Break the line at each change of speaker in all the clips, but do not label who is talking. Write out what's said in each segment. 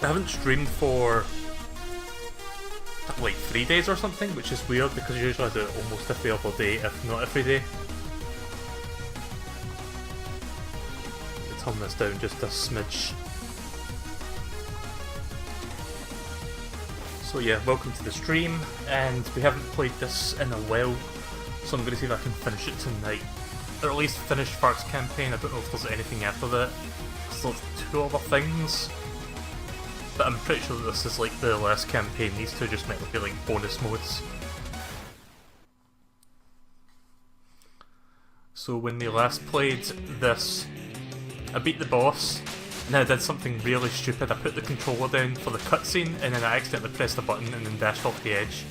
I haven't streamed for like 3 days or something, which is weird because usually I do it almost every other day, if not every day. Let's turn this down just a smidge. So yeah, welcome to the stream, and we haven't played this in a while, so I'm going to see if I can finish it tonight. Or at least finish Fark's campaign. I don't know if there's anything after that, because there's 2 other things. But I'm pretty sure that this is like the last campaign. These 2 just might be like bonus modes. So when we last played this, I beat the boss, and then I did something really stupid. I put the controller down for the cutscene, and then I accidentally pressed a button and then dashed off the edge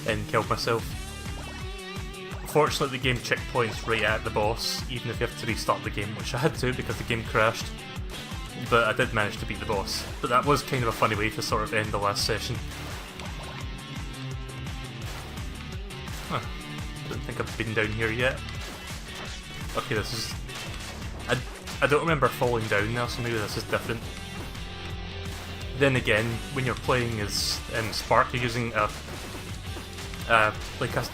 and killed myself. Fortunately, the game checkpoints right at the boss, even if you have to restart the game, which I had to because the game crashed. But I did manage to beat the boss. But that was kind of a funny way to sort of end the last session. Huh. Don't think I've been down here yet. Okay, this is... I don't remember falling down there, so maybe this is different. Then again, when you're playing as Spark, you're using like a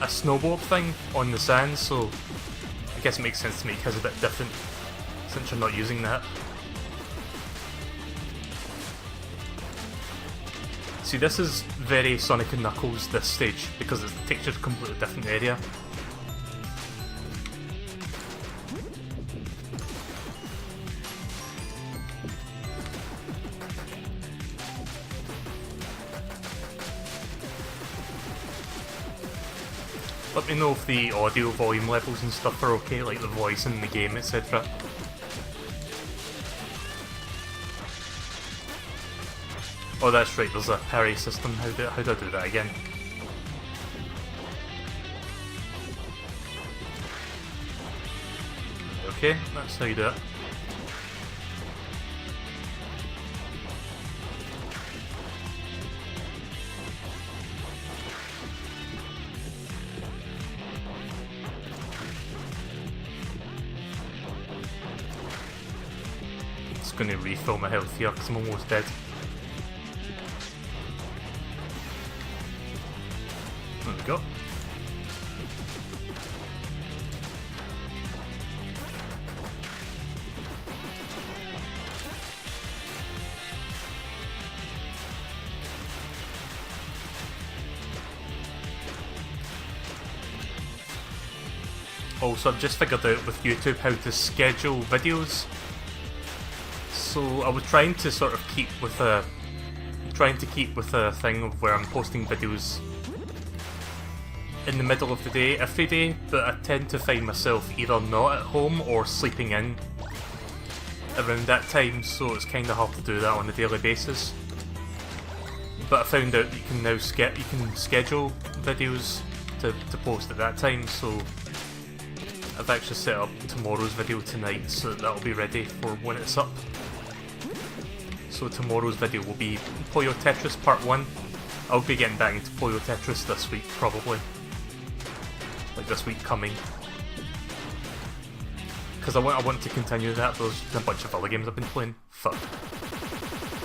snowboard thing on the sand, so I guess it makes sense to make his a bit different since you're not using that. See, this is very Sonic and Knuckles, this stage, because it's the texture's a completely different area. Let me know if the audio volume levels and stuff are okay, like the voice in the game, etc. Oh, that's right, there's a parry system. How do I do that again? Okay, that's how you do it. Just gonna refill my health here because I'm almost dead. There we go. Also, I've just figured out with YouTube how to schedule videos. So I was trying to sort of keep with a thing of where I'm posting videos in the middle of the day every day, but I tend to find myself either not at home or sleeping in around that time, so it's kind of hard to do that on a daily basis. But I found out that you can now schedule videos to post at that time, so I've actually set up tomorrow's video tonight, so that'll be ready for when it's up. So tomorrow's video will be Puyo Tetris Part 1. I'll be getting back into Puyo Tetris this week, probably. Like this week coming. Because I want to continue that, but there's a bunch of other games I've been playing. Fuck.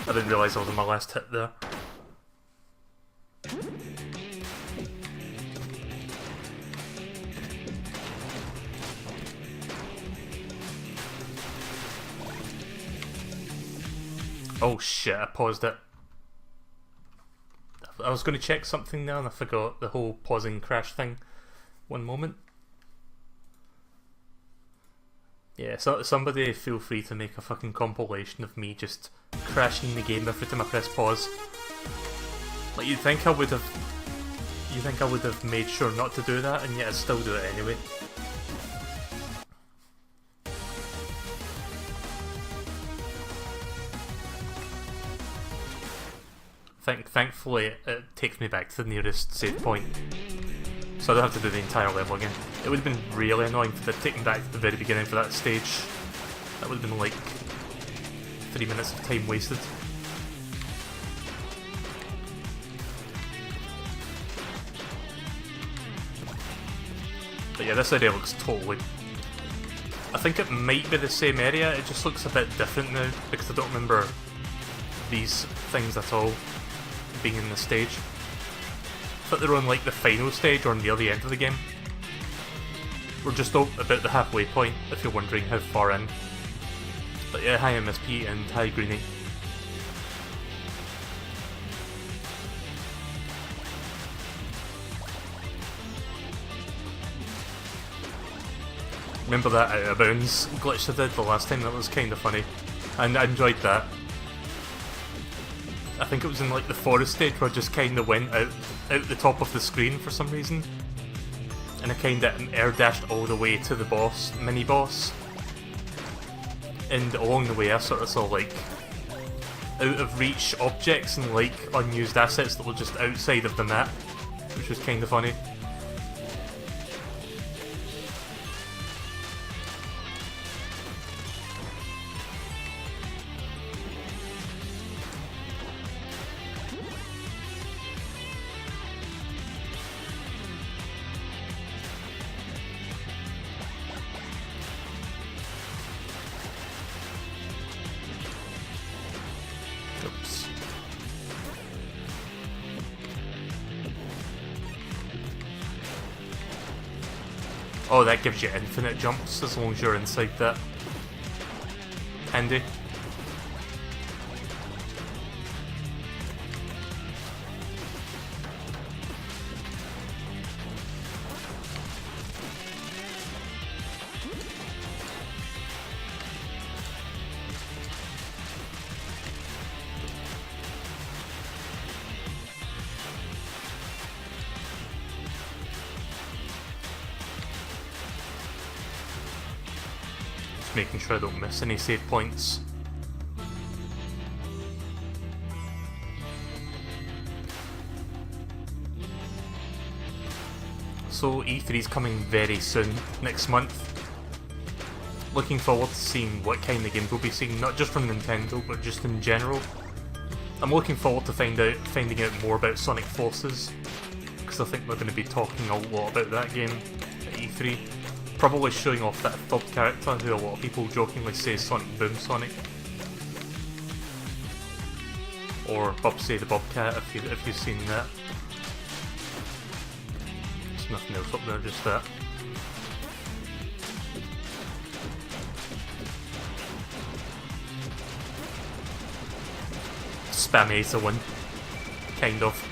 I didn't realise I was on my last hit there. Oh shit, I paused it. I was going to check something there and I forgot the whole pausing crash thing. One moment. Yeah, so somebody feel free to make a fucking compilation of me just crashing the game every time I press pause. Like you'd think I would have made sure not to do that, and yet I'd still do it anyway. Thankfully, it takes me back to the nearest save point, so I don't have to do the entire level again. It would have been really annoying to take me back to the very beginning for that stage. That would have been like 3 minutes of time wasted. But yeah, this area looks totally... I think it might be the same area, it just looks a bit different now, because I don't remember these things at all, being in the stage. I thought they were on like the final stage or near the end of the game. We're just about the halfway point, if you're wondering how far in. But yeah, hi MSP and hi Greenie. Remember that out of bounds glitch I did the last time? That was kind of funny. And I enjoyed that. I think it was in like the forest stage where I just kind of went out the top of the screen for some reason. And I kind of air dashed all the way to the boss, mini-boss. And along the way I sort of saw like out of reach objects and like unused assets that were just outside of the map, which was kind of funny. Oh, that gives you infinite jumps as long as you're inside that. Handy. Making sure I don't miss any save points. So E3 is coming very soon, next month. Looking forward to seeing what kind of games we'll be seeing, not just from Nintendo, but just in general. I'm looking forward to finding out more about Sonic Forces, because I think we're going to be talking a lot about that game at E3. Probably showing off that third character who a lot of people jokingly say Sonic Boom Sonic. Or Bubsy the Bobcat if you've seen that. There's nothing else up there, just that. Spam A to win. Kind of.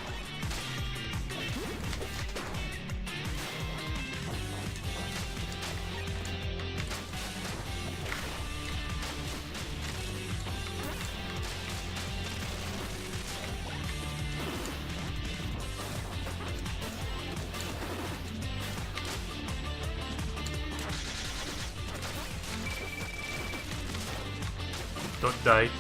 Don't die.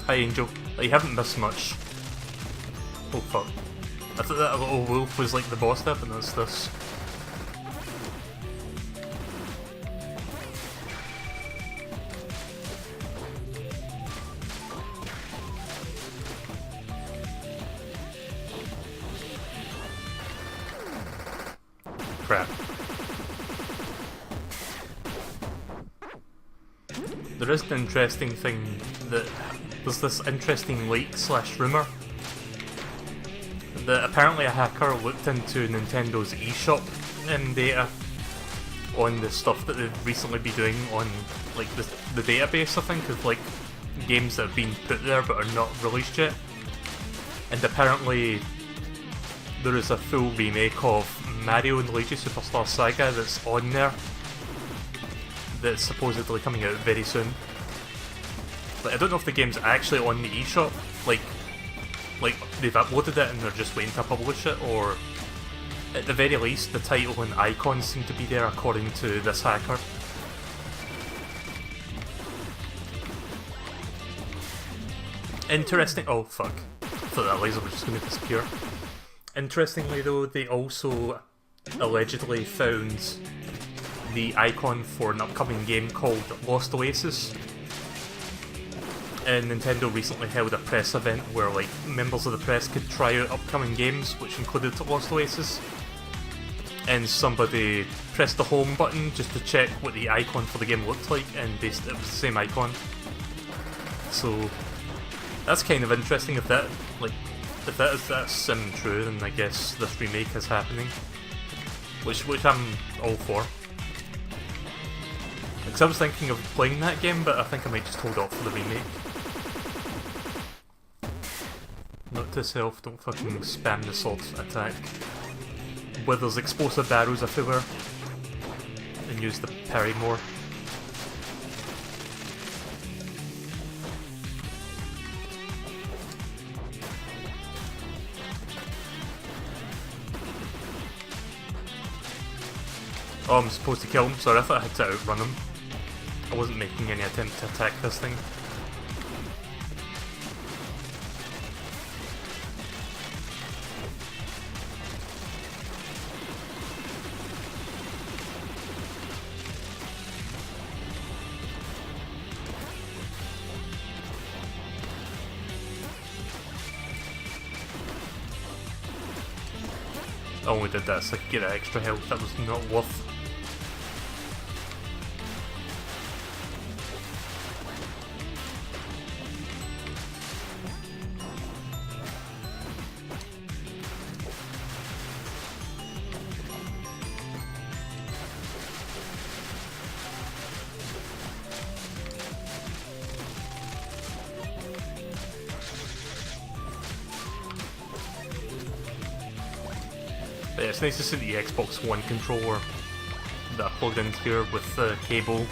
Hi Angel. You haven't missed much. Oh fuck. I thought that little wolf was like the boss there, but it's this. Crap. There is an interesting thing that there's this interesting leak / rumour that apparently a hacker looked into Nintendo's eShop data on the stuff that they've recently been doing on like the database, I think, of like games that have been put there but are not released yet. And apparently there is a full remake of Mario and Luigi Superstar Saga that's on there, that's supposedly coming out very soon. But I don't know if the game's actually on the eShop, like they've uploaded it and they're just waiting to publish it, or at the very least the title and icons seem to be there according to this hacker. Interesting. Oh fuck. I thought that laser was just going to disappear. Interestingly though, they also allegedly found the icon for an upcoming game called Lost Oasis. And Nintendo recently held a press event where like members of the press could try out upcoming games, which included Lost Oasis. and somebody pressed the home button just to check what the icon for the game looked like, and it was the same icon. So that's kind of interesting. If that that's sim true, then I guess this remake is happening, which I'm all for. Because I was thinking of playing that game, but I think I might just hold off for the remake. Note to self, don't fucking spam the sword attack where there's explosive arrows everywhere, and use the parry more. Oh, I'm supposed to kill him? Sorry, I thought I had to outrun him. I wasn't making any attempt to attack this thing. I only did that so I could get extra health. That was not worth. But yeah, it's nice to see the Xbox One controller that I plugged into here with the cable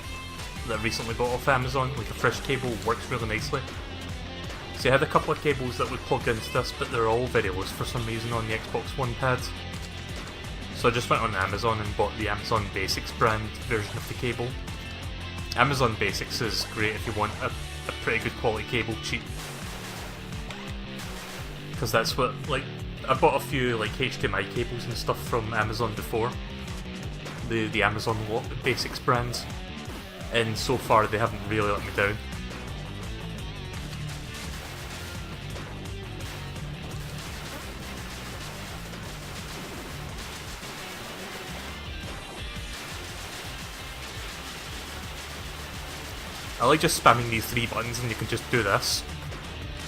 that I recently bought off Amazon. Like a fresh cable, works really nicely. So I had a couple of cables that would plug into this, but they're all very loose for some reason on the Xbox One pad. So I just went on Amazon and bought the Amazon Basics brand version of the cable. Amazon Basics is great if you want a pretty good quality cable cheap. Because that's what, like, I bought a few like HDMI cables and stuff from Amazon before, the Amazon Basics brand, and so far they haven't really let me down. I like just spamming these 3 buttons and you can just do this,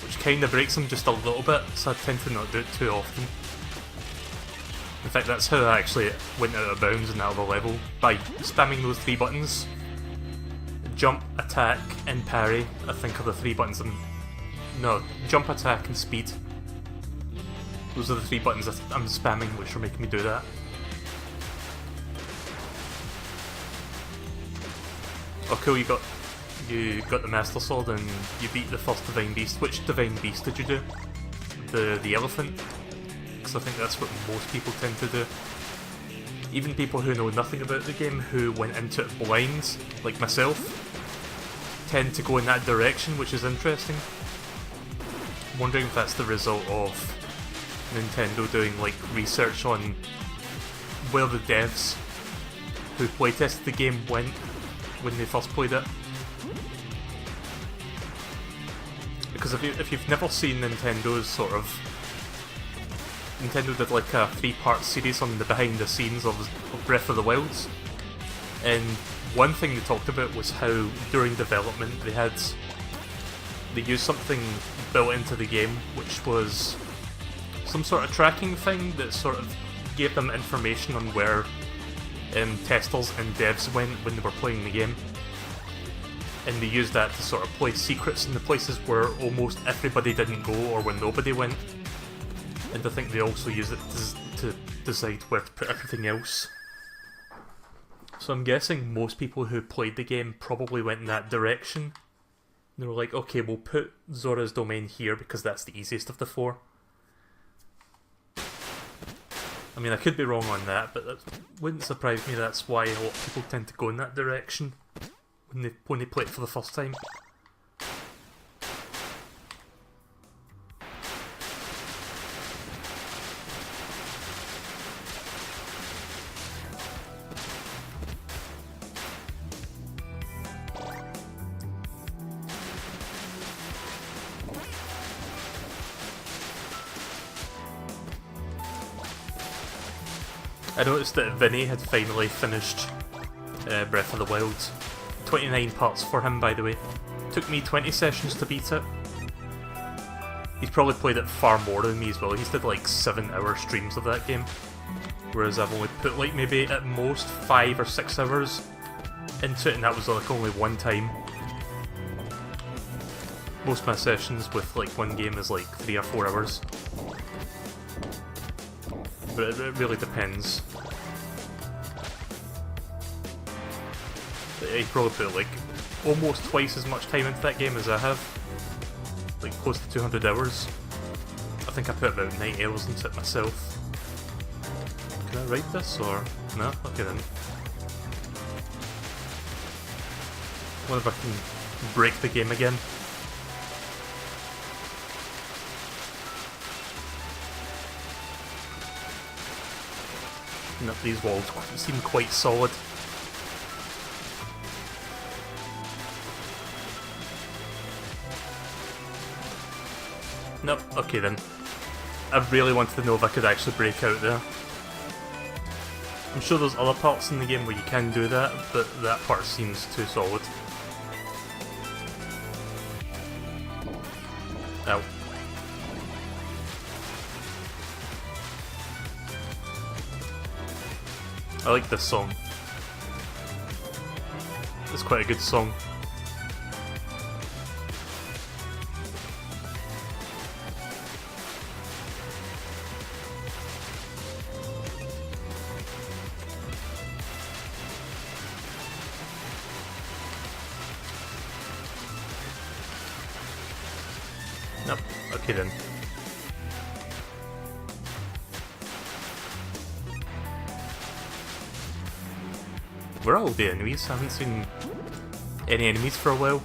which kind of breaks them just a little bit, so I tend to not do it too often. In fact, that's how I actually went out of bounds and out of the level, by spamming those 3 buttons. Jump, attack, and parry, I think are the 3 buttons. No, jump, attack, and speed. Those are the 3 buttons that I'm spamming, which are making me do that. Oh cool, you got the Master Sword and you beat the first Divine Beast. Which Divine Beast did you do? The elephant? Because I think that's what most people tend to do. Even people who know nothing about the game, who went into it blind, like myself, tend to go in that direction, which is interesting. I'm wondering if that's the result of Nintendo doing like research on where the devs who playtested the game went when they first played it. Because if you've never seen Nintendo's sort of... Nintendo did like a 3-part series on the behind the scenes of Breath of the Wild, and one thing they talked about was how during development they used something built into the game, which was some sort of tracking thing that sort of gave them information on where testers and devs went when they were playing the game. And they used that to sort of play secrets in the places where almost everybody didn't go or where nobody went. And I think they also used it to decide where to put everything else. So I'm guessing most people who played the game probably went in that direction. They were like, okay, we'll put Zora's Domain here because that's the easiest of the 4. I mean, I could be wrong on that, but that wouldn't surprise me. That's why a lot of people tend to go in that direction when they play it for the first time. I noticed that Vinny had finally finished Breath of the Wild. 29 parts for him, by the way. Took me 20 sessions to beat it. He's probably played it far more than me as well. He's did like 7-hour streams of that game. Whereas I've only put like maybe at most 5 or 6 hours into it, and that was like only one time. Most of my sessions with like one game is like 3 or 4 hours. But it really depends. He probably put like almost twice as much time into that game as I have. Like close to 200 hours. I think I put about 90 hours into it myself. Can I write this or no? Okay then. What if I can break the game again? No, these walls seem quite solid. Nope, okay then. I really wanted to know if I could actually break out there. I'm sure there's other parts in the game where you can do that, but that part seems too solid. Ow. I like this song. It's quite a good song. Nope. Okay then. Where are all the enemies? I haven't seen any enemies for a while.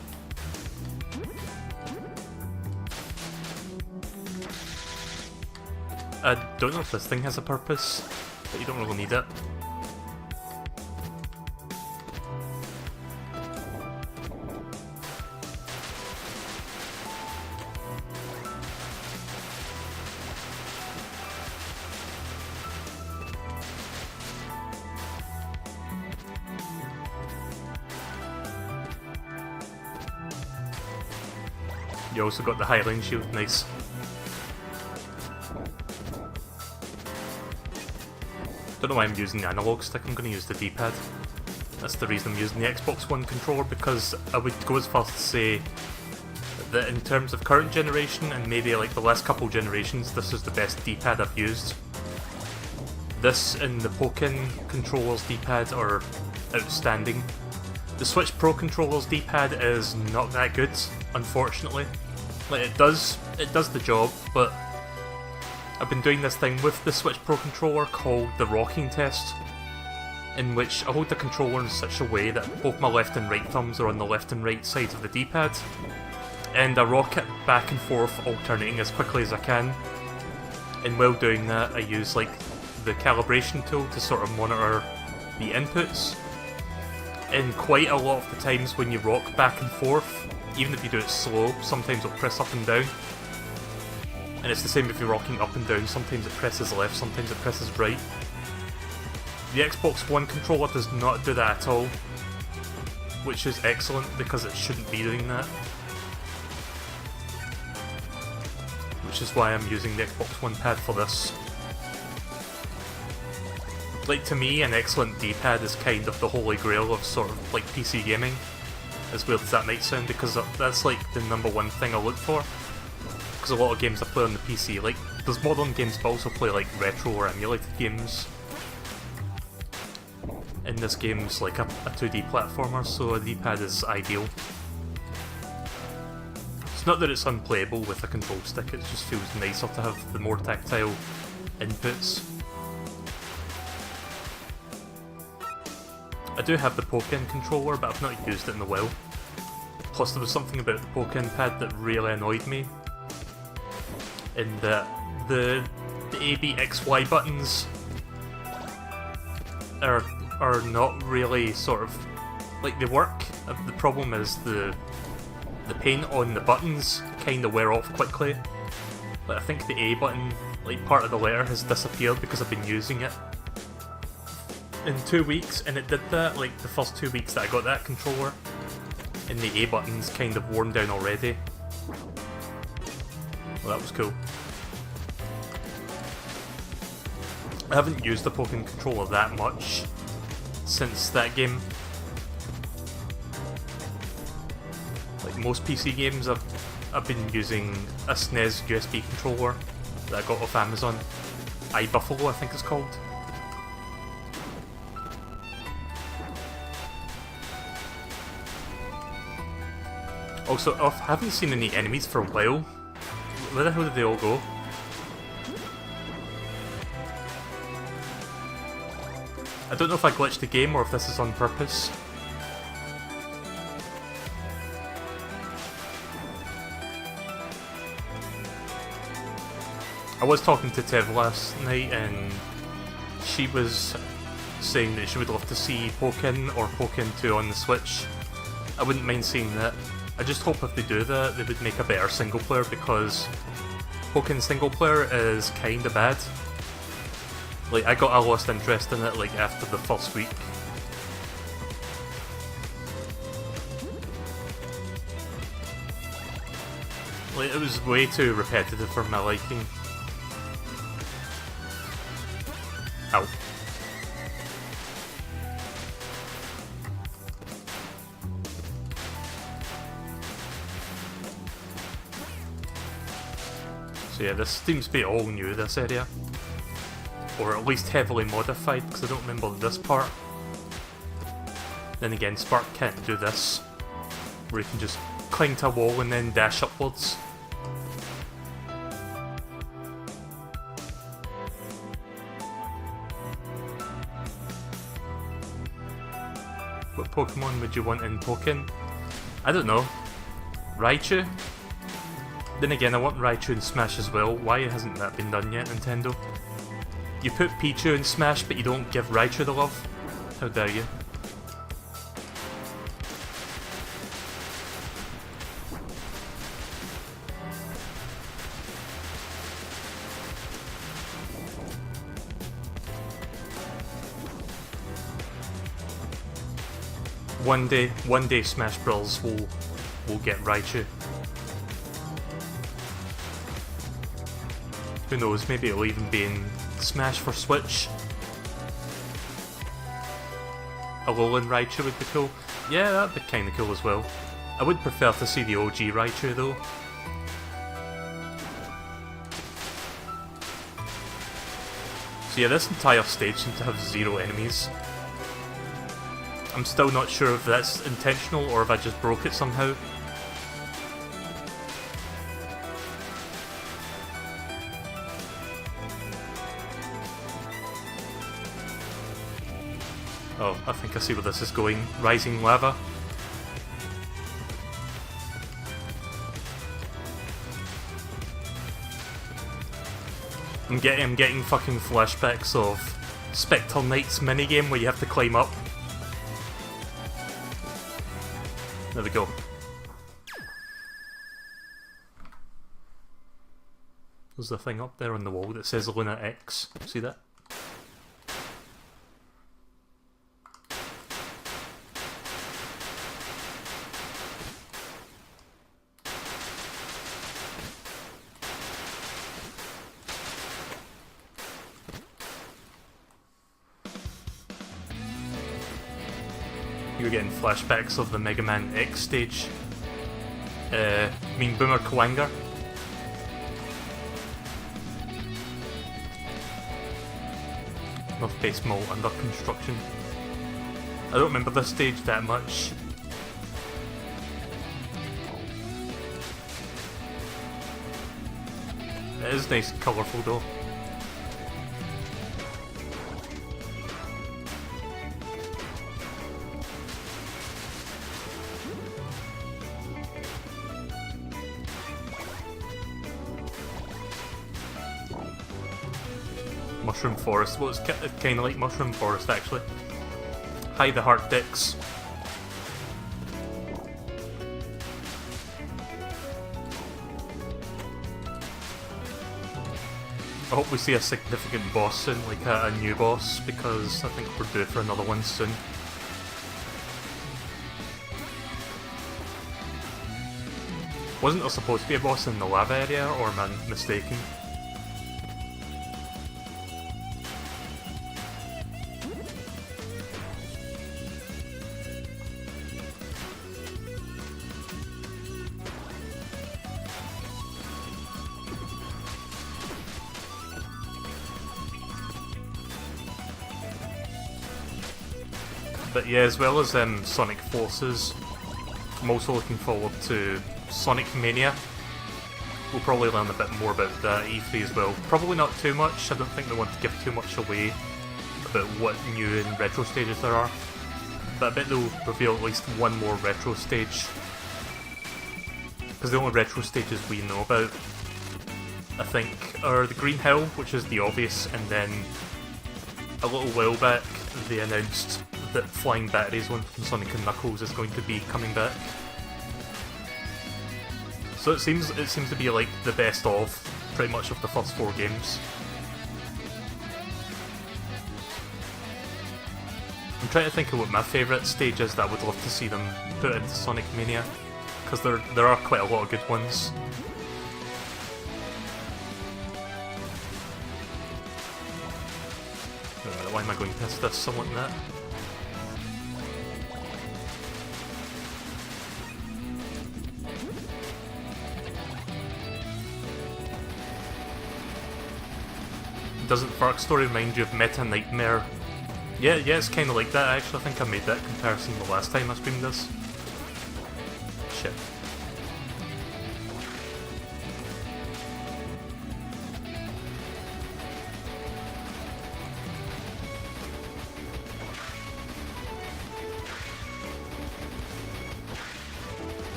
I don't know if this thing has a purpose, but you don't really need it. You also got the Highline shield, nice. Don't know why I'm using the analog stick, I'm going to use the D-pad. That's the reason I'm using the Xbox One controller, because I would go as far as to say that in terms of current generation, and maybe like the last couple generations, this is the best D-pad I've used. This and the Pokken controller's D-pad are outstanding. The Switch Pro controller's D-pad is not that good, unfortunately. Like it does the job, but I've been doing this thing with the Switch Pro controller called the rocking test, in which I hold the controller in such a way that both my left and right thumbs are on the left and right sides of the D-pad, and I rock it back and forth, alternating as quickly as I can. And while doing that, I use like the calibration tool to sort of monitor the inputs. And quite a lot of the times when you rock back and forth, even if you do it slow, sometimes it'll press up and down. And it's the same if you're rocking up and down, sometimes it presses left, sometimes it presses right. The Xbox One controller does not do that at all, which is excellent because it shouldn't be doing that. Which is why I'm using the Xbox One pad for this. Like, to me, an excellent D-pad is kind of the holy grail of sort of like PC gaming, as weird as that might sound, because that's like the #1 thing I look for. Because a lot of games I play on the PC, like, there's modern games but also play like retro or emulated games. And this game's like a 2D platformer, so a D-pad is ideal. It's not that it's unplayable with a control stick, it just feels nicer to have the more tactile inputs. I do have the Pokken controller, but I've not used it in a while. Plus there was something about the Pokken pad that really annoyed me, in that the A, B, X, Y buttons are not really sort of, like, they work. The problem is the paint on the buttons kind of wear off quickly. Like, I think the A button, like, part of the letter has disappeared because I've been using it. in 2 weeks, and it did that, like, the first 2 weeks that I got that controller, and the A button's kind of worn down already. Well, that was cool. I haven't used the Pokemon controller that much since that game. Like most PC games, I've been using a SNES USB controller that I got off Amazon. iBuffalo, I think it's called. Also, I haven't seen any enemies for a while. Where the hell did they all go? I don't know if I glitched the game or if this is on purpose. I was talking to Tev last night and she was saying that she would love to see Pokken or Pokken 2 on the Switch. I wouldn't mind seeing that. I just hope if they do that, they would make a better single player, because Pokken single player is kinda bad. Like, I lost interest in it, like, after the first week. Like, it was way too repetitive for my liking. Ow. So yeah, this seems to be all new, this area. Or at least heavily modified, because I don't remember this part. Then again, Spark can't do this, where you can just cling to a wall and then dash upwards. What Pokemon would you want in Pokken? I don't know. Raichu? Then again, I want Raichu in Smash as well. Why hasn't that been done yet, Nintendo? You put Pichu in Smash, but you don't give Raichu the love? How dare you? One day Smash Bros will get Raichu. Who knows, maybe it'll even be in Smash for Switch. Alolan Raichu would be cool. Yeah, that'd be kinda cool as well. I would prefer to see the OG Raichu though. So yeah, this entire stage seems to have 0 enemies. I'm still not sure if that's intentional or if I just broke it somehow. Oh, I think I see where this is going. Rising lava. I'm getting fucking flashbacks of Spectre Knight's minigame where you have to climb up. There we go. There's the thing up there on the wall that says Luna X. See that? You're getting flashbacks of the Mega Man X stage. I mean Boomer Kawanga. North Base Mall under construction. I don't remember this stage that much. It is nice and colourful though. Mushroom Forest. Well, it's kind of like Mushroom Forest actually. Hi, the Heart Dicks. I hope we see a significant boss soon, like a new boss, because I think we're due for another one soon. Wasn't there supposed to be a boss in the lava area, or am I mistaken? But yeah, as well as Sonic Forces, I'm also looking forward to Sonic Mania. We'll probably learn a bit more about that E3 as well. Probably not too much, I don't think they want to give too much away about what new and retro stages there are. But I bet they'll reveal at least one more retro stage. Because the only retro stages we know about, I think, are the Green Hill, which is the obvious, and then a little while back they announced that Flying Batteries, one from Sonic and Knuckles, is going to be coming back. So it seems to be like the best of pretty much of the first 4 games. I'm trying to think of what my favourite stage is that I would love to see them put into Sonic Mania, because there are quite a lot of good ones. Why am I going past this? I want that. Doesn't Fark story remind you of Meta Nightmare? Yeah, it's kind of like that actually. I think I made that comparison the last time I streamed this. Shit.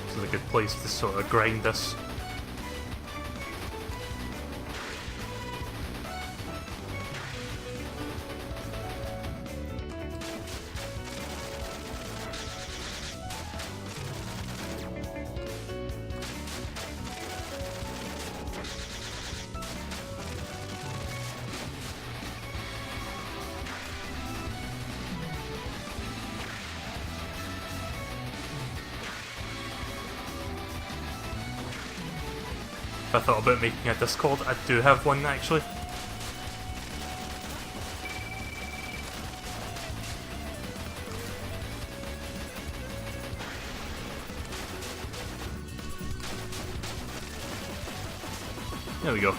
This is a good place to sort of grind this. I thought about making a Discord. I do have one actually. There we go.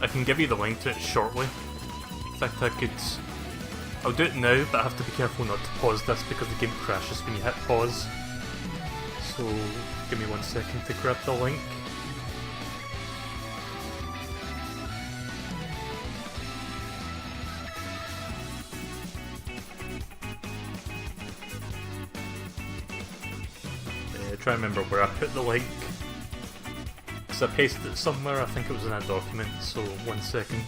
I can give you the link to it shortly. In fact, I could... I'll do it now, but I have to be careful not to pause this because the game crashes when you hit pause. So, give me 1 second to grab the link. Try and remember where I put the link. Because I pasted it somewhere, I think it was in a document, so 1 second.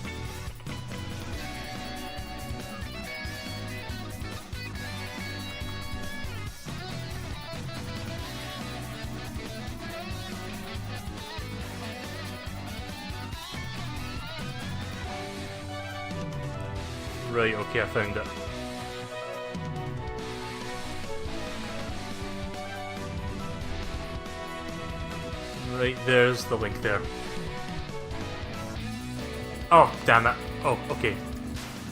Right, okay, I found it. Right, there's the link there. Oh, damn it. Oh, okay.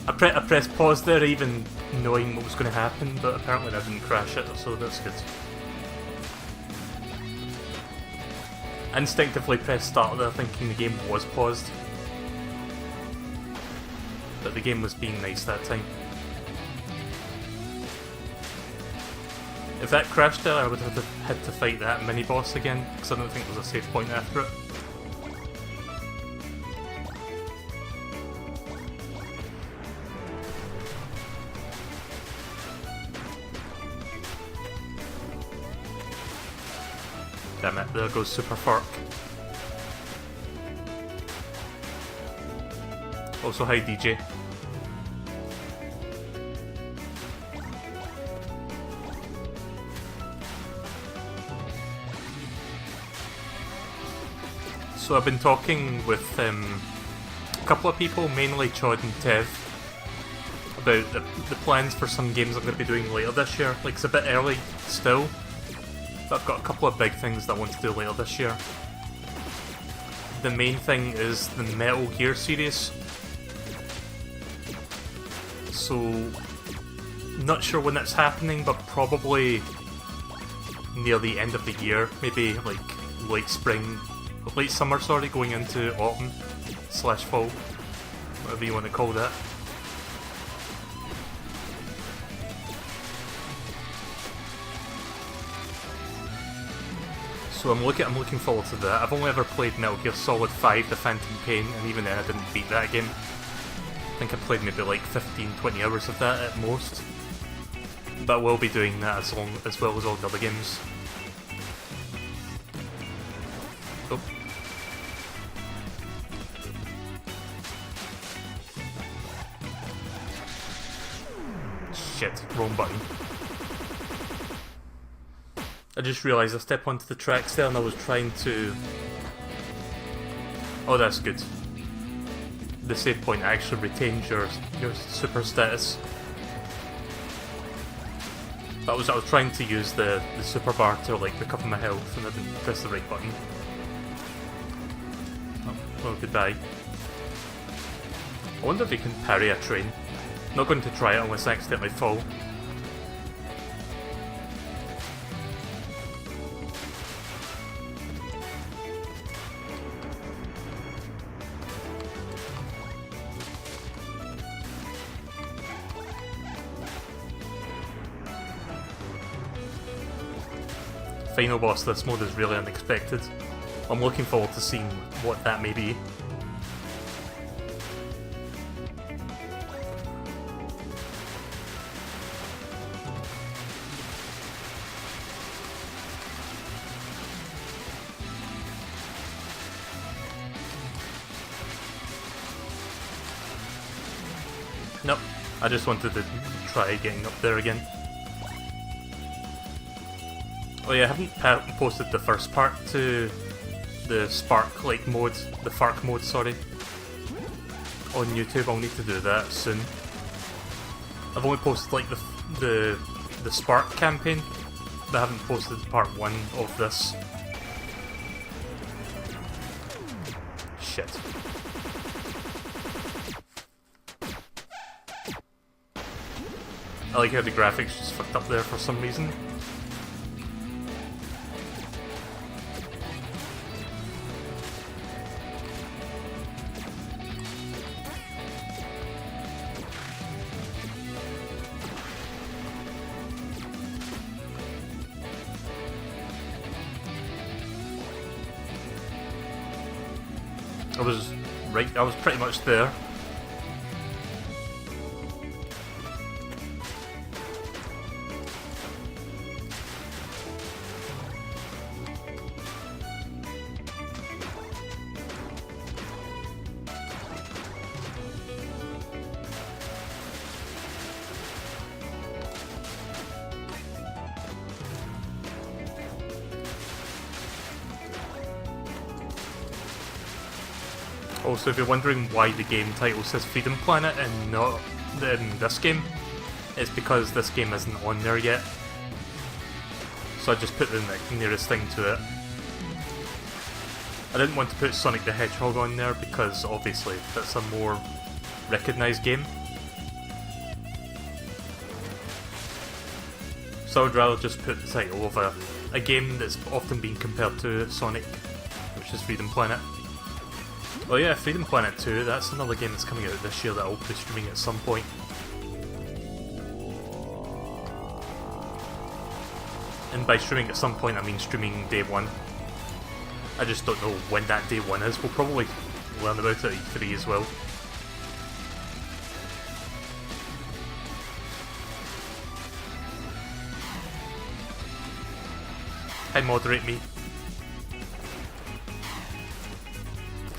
I pressed pause there even knowing what was going to happen, but apparently I didn't crash it, so that's good. I instinctively pressed start there thinking the game was paused. But the game was being nice that time. If that crashed there, I would have had to fight that mini-boss again, because I don't think there's a save point after it. Damn it, there goes Super Fark. Also, hi DJ. So I've been talking with a couple of people, mainly Chod and Tev, about the plans for some games I'm going to be doing later this year. Like, it's a bit early still, but I've got a couple of big things that I want to do later this year. The main thing is the Metal Gear series. So, not sure when that's happening, but probably near the end of the year, maybe like late summer, sorry, going into autumn / fall, whatever you want to call that. So I'm looking forward to that. I've only ever played Metal Gear Solid 5: The Phantom Pain, and even then I didn't beat that game. I think I played maybe like 15-20 hours of that at most. But I will be doing that as well as all the other games. Oh. Shit, wrong button. I just realised I stepped onto the tracks there and I was trying to... Oh, that's good. The save point actually retains your super status. I was trying to use the super bar to like recover my health and I didn't press the right button. Oh, well, goodbye. I wonder if you can parry a train. Not going to try it unless I accidentally fall. Final boss of this mode is really unexpected. I'm looking forward to seeing what that may be. Nope, I just wanted to try getting up there again. Oh yeah, I haven't posted the first part to the Fark mode, sorry, on YouTube. I'll need to do that soon. I've only posted like the Spark campaign, but I haven't posted part 1 of this. Shit. I like how the graphics just fucked up there for some reason. I was pretty much there. Also, if you're wondering why the game title says Freedom Planet and not in this game, it's because this game isn't on there yet. So I just put the nearest thing to it. I didn't want to put Sonic the Hedgehog on there because obviously that's a more recognised game. So I would rather just put the title of a game that's often been compared to Sonic, which is Freedom Planet. Oh yeah, Freedom Planet 2, that's another game that's coming out this year that I'll be streaming at some point. And by streaming at some point I mean streaming day 1. I just don't know when that day 1 is. We'll probably learn about it at E3 as well. Hi, moderate me.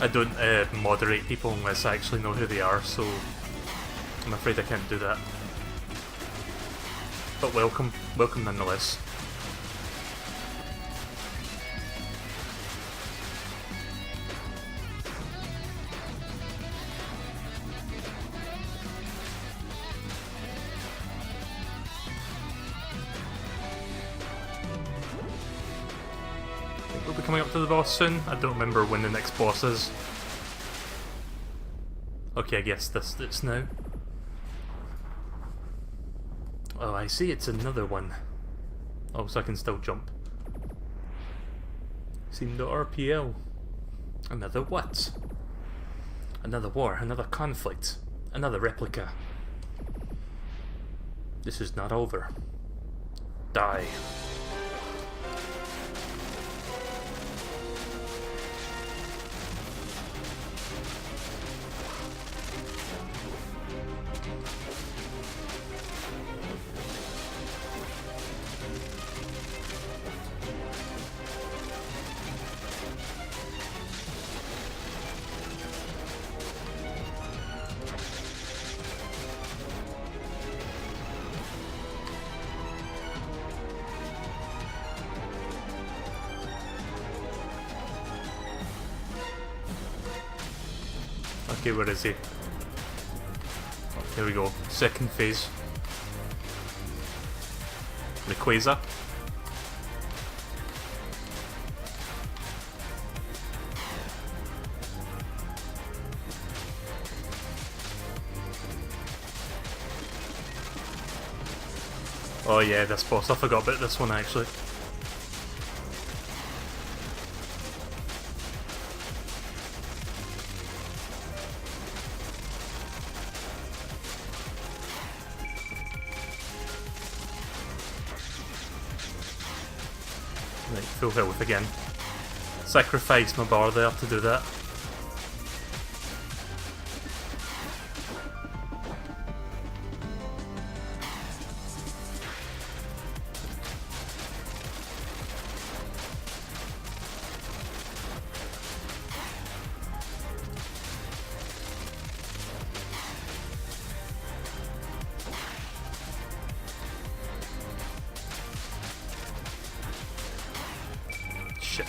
I don't moderate people unless I actually know who they are, so I'm afraid I can't do that. But welcome nonetheless. coming up to the boss soon. I don't remember when the next boss is. Okay, I guess it's now. Oh, I see, it's another one. Oh, so I can still jump. Seen the RPL. Another what? Another war, another conflict, another replica. This is not over. Die. Okay, where is he? Oh, here we go. Second phase. Rayquaza. Oh yeah, this boss. I forgot about this one actually. Right, full health again. Sacrifice my bar there to do that. Shit.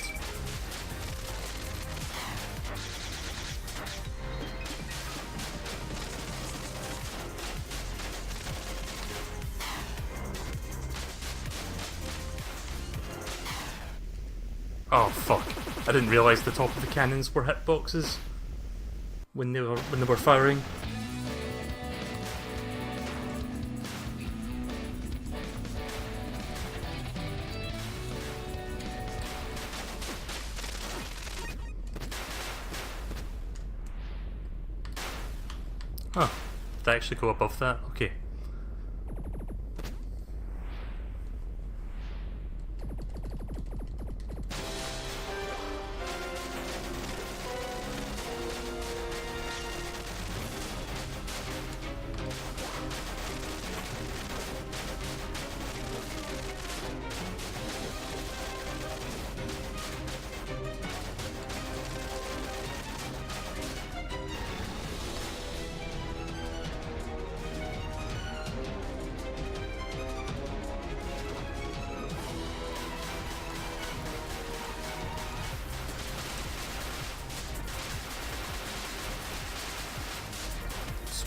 Oh fuck. I didn't realise the top of the cannons were hitboxes when they were firing. Huh. Did I actually go above that? Okay.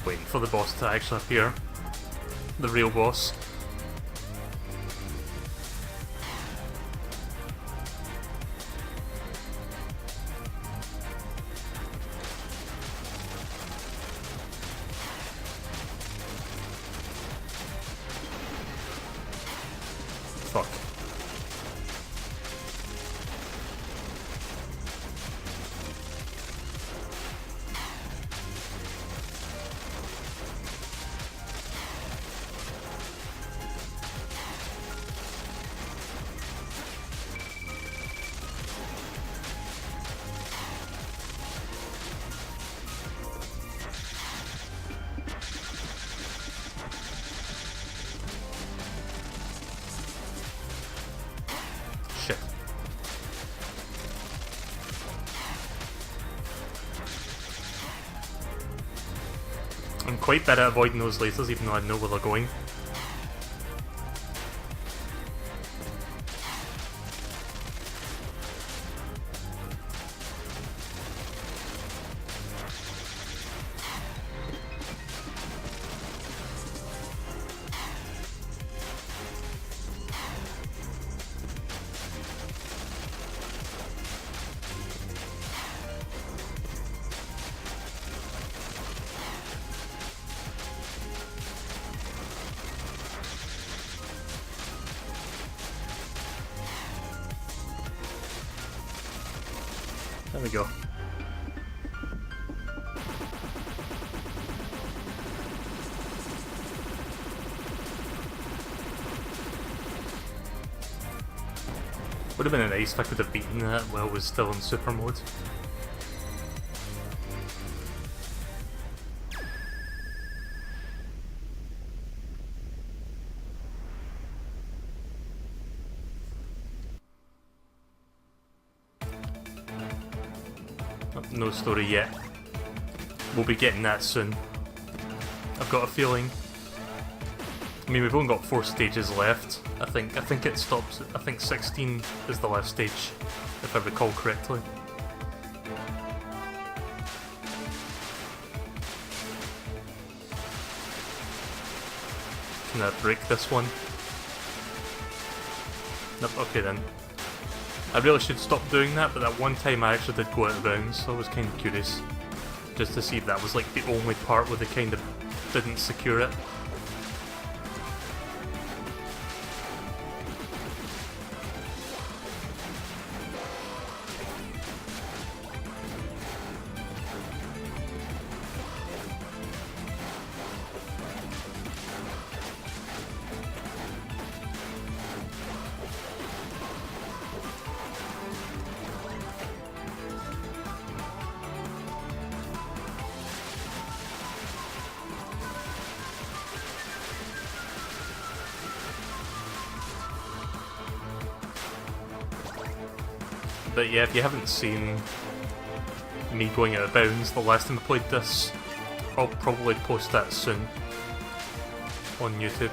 Waiting for the boss to actually appear. The real boss. Fuck. Shit. I'm quite bad at avoiding those lasers even though I know where they're going. There we go. Would have been nice if I could have beaten that while it was still in super mode. No story yet. We'll be getting that soon. I've got a feeling. I mean, we've only got 4 stages left. I think it stops. I think 16 is the last stage, if I recall correctly. Can I break this one? Nope. Okay then. I really should stop doing that, but that one time I actually did go out of bounds, so I was kind of curious. Just to see if that was like the only part where they kind of didn't secure it. But yeah, if you haven't seen me going out of bounds the last time I played this, I'll probably post that soon on YouTube.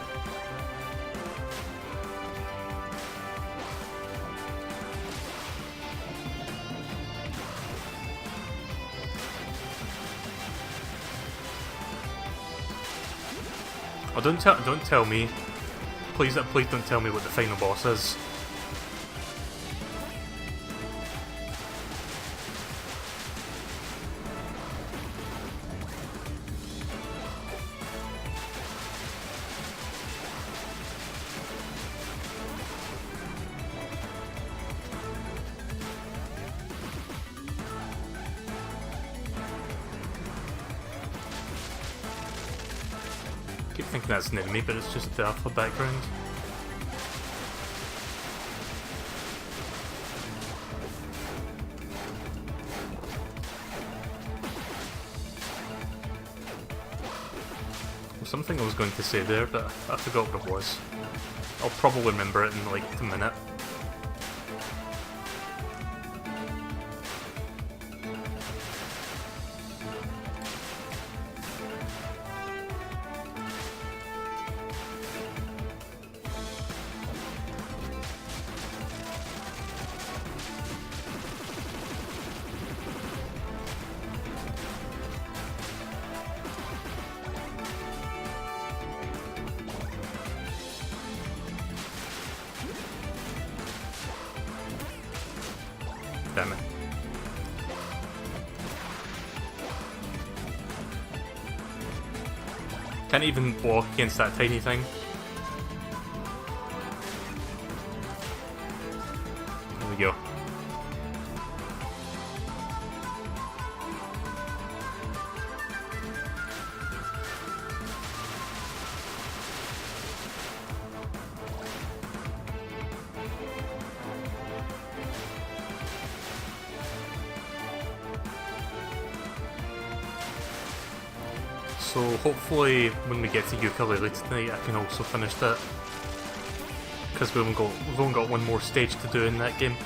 Oh, don't tell me. Please don't tell me what the final boss is. I keep thinking that's an enemy, but it's just the alpha background. There's something I was going to say there, but I forgot what it was. I'll probably remember it in like a minute. Damn it. Can't even block against that tiny thing. There we go. So hopefully when we get to ukulele tonight I can also finish that. Because we've only got one more stage to do in that game.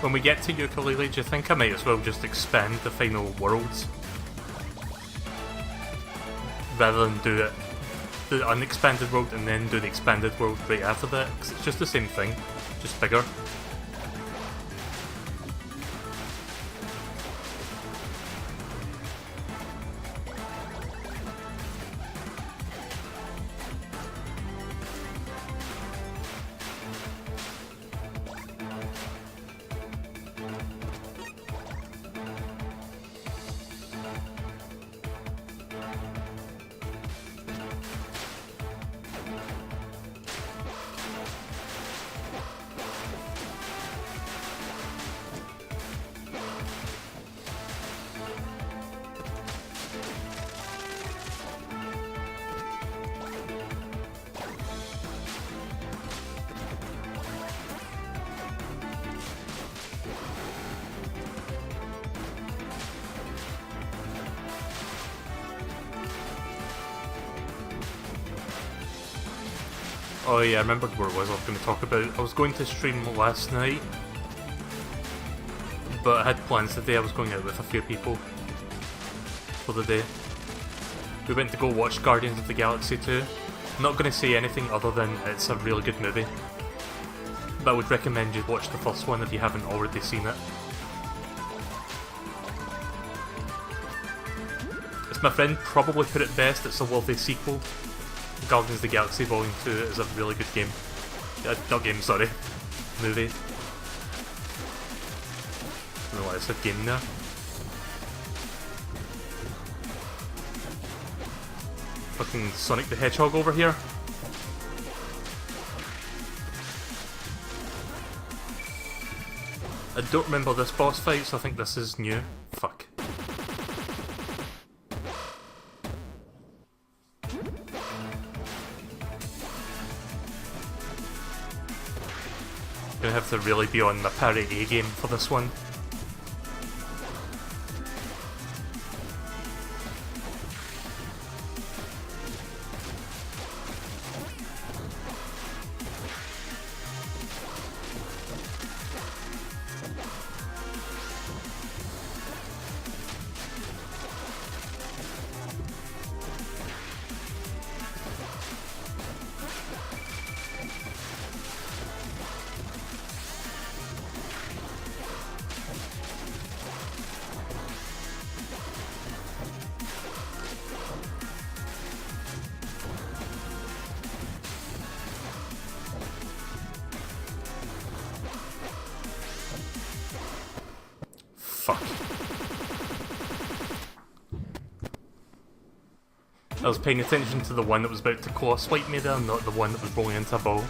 When we get to ukulele, do you think I might as well just expand the final worlds? Rather than do it the unexpanded world and then do the expanded world right after that, because it's just the same thing, just bigger. Oh yeah, I remembered where it was I was going to talk about. I was going to stream last night, but I had plans today. I was going out with a few people for the day. We went to go watch Guardians of the Galaxy 2. I'm not going to say anything other than it's a really good movie. But I would recommend you watch the first one if you haven't already seen it. As my friend probably put it best, it's a worthy sequel. Guardians of the Galaxy Volume 2 is a really good game. Not game, sorry. Movie. I don't know why I said game there. Fucking Sonic the Hedgehog over here. I don't remember this boss fight, so I think this is new. Fuck. Gonna have to really be on my parry A game for this one. Fuck. I was paying attention to the one that was about to claw swipe me there, not the one that was rolling into a ball.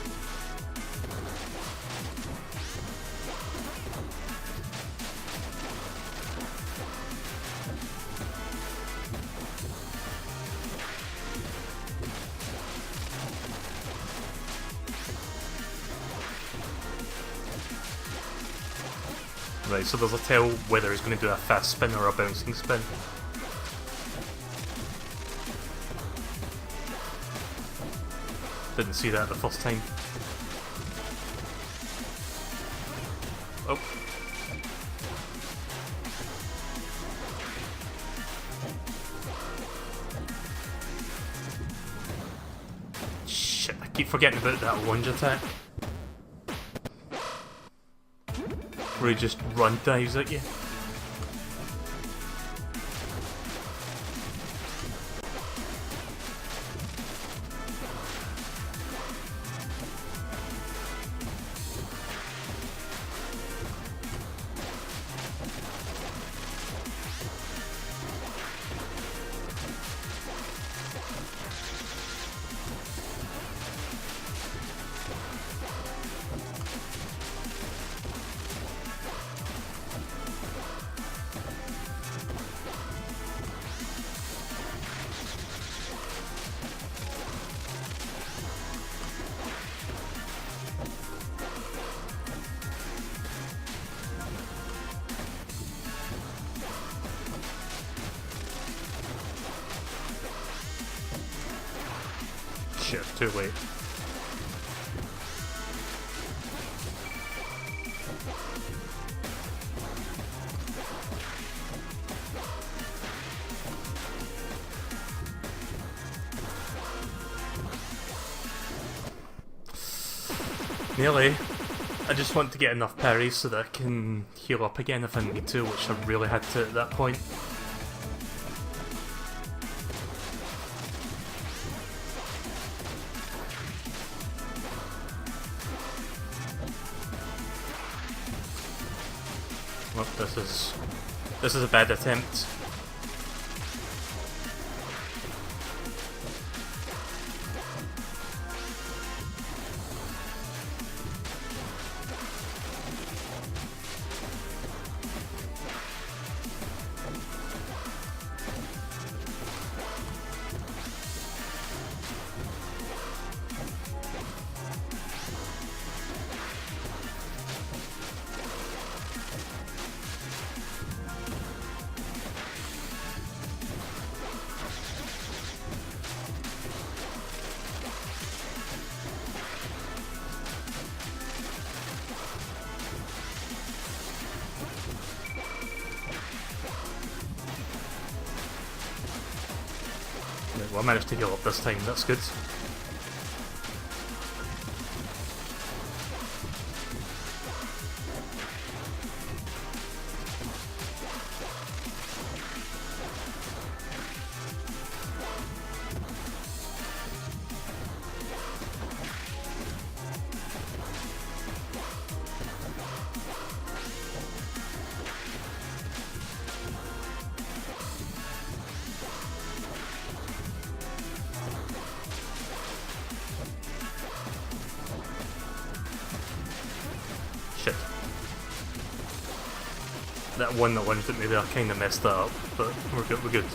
Right, so there's a tell whether he's going to do a fast spin or a bouncing spin. Didn't see that the first time. Oh. Shit, I keep forgetting about that lunge attack. Where he just run dives at you. Shit, too late. Nearly. I just want to get enough parries so that I can heal up again if I need to, which I really had to at that point. Well, this is a bad attempt. well, I managed to heal up this time, that's good. Shit. That one that lunged at me there, I kinda messed that up, but we're good, we're good.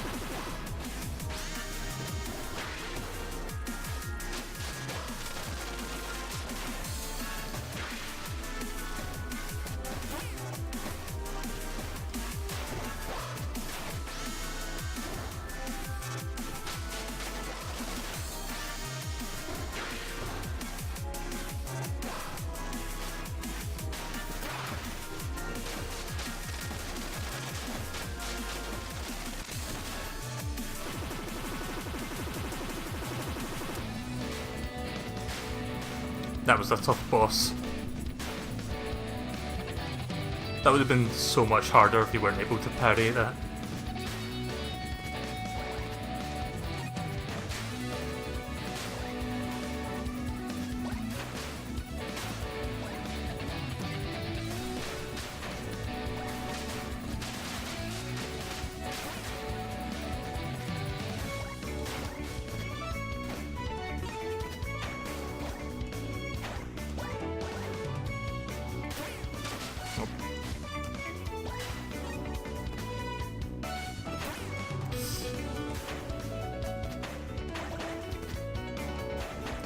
That was a tough boss. That would have been so much harder if you weren't able to parry that.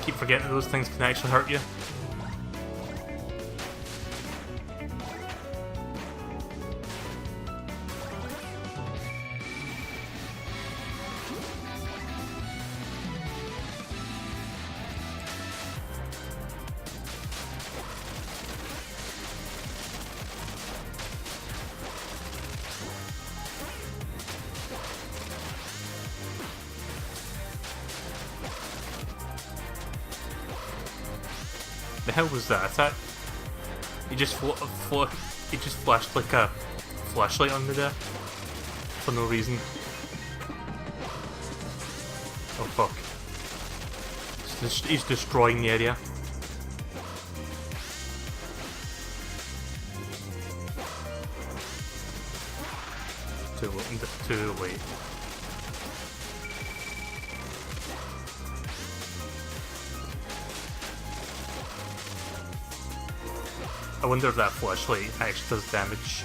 Keep forgetting those things can actually hurt you. The hell was that attack? He just he just flashed like a flashlight on me there for no reason. Oh fuck! He's destroying the area. Too late. I wonder if that flashlight actually does damage.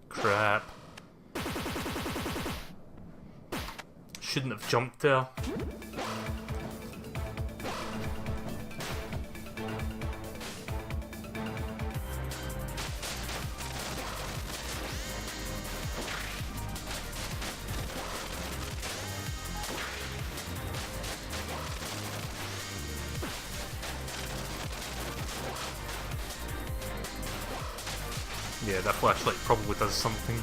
Crap. Shouldn't have jumped there. Yeah, that flashlight probably does something.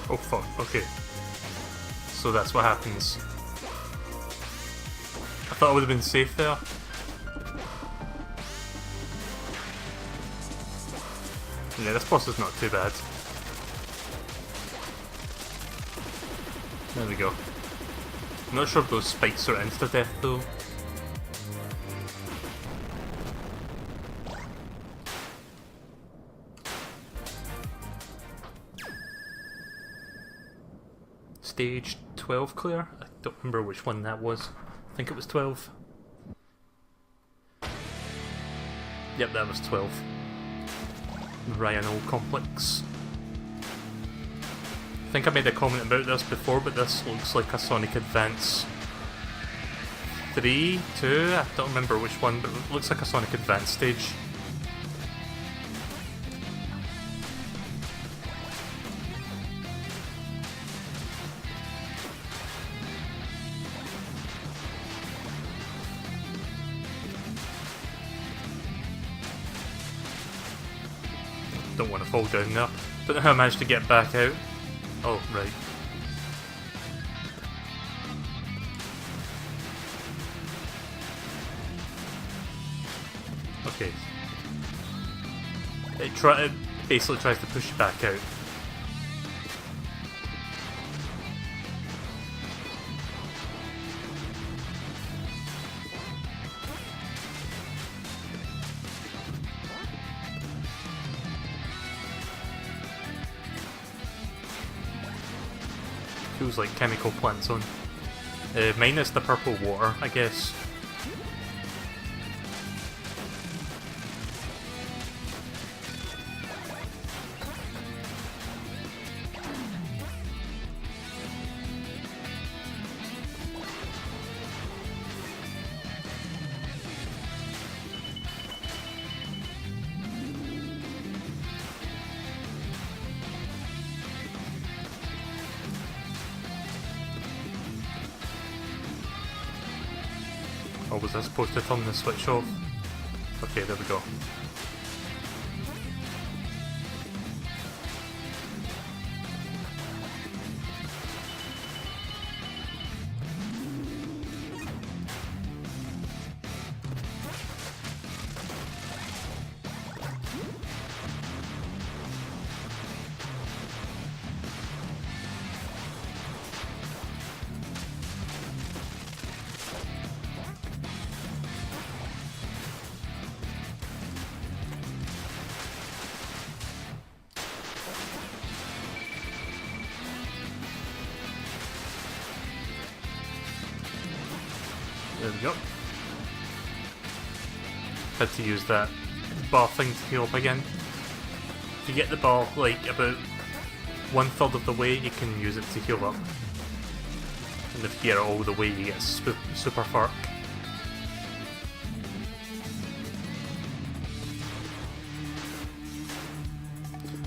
Oh fuck, okay. So that's what happens. I thought I would have been safe there. Yeah, this boss is not too bad. There we go. I'm not sure if those spikes are insta-death though. Stage 12 clear? I don't remember which one that was. I think it was 12. Yep, that was 12. Rhino Complex. I think I made a comment about this before, but this looks like a Sonic Advance 3, 2, I don't remember which one, but it looks like a Sonic Advance stage. Don't want to fall down there. Don't know how I managed to get back out. Oh, right. Okay. It basically tries to push you back out. Feels like chemical plant zone. Minus the purple water, I guess. Or was I supposed to turn the switch off? Okay, there we go. There we go. Had to use that bar thing to heal up again. If you get the bar like about 1/3 of the way, you can use it to heal up. And if you get it all the way, you get super Fark.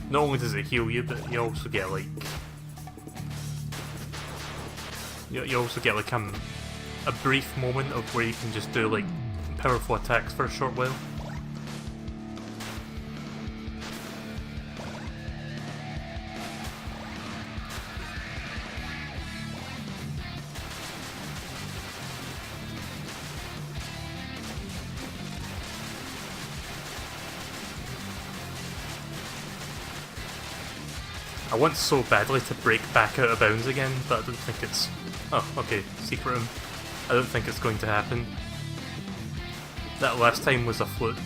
Not only does it heal you, but you also get like you also get like a brief moment of where you can just do like powerful attacks for a short while. I want so badly to break back out of bounds again, but I don't think it's... Oh, okay, secret room. I don't think it's going to happen. That last time was a fluke.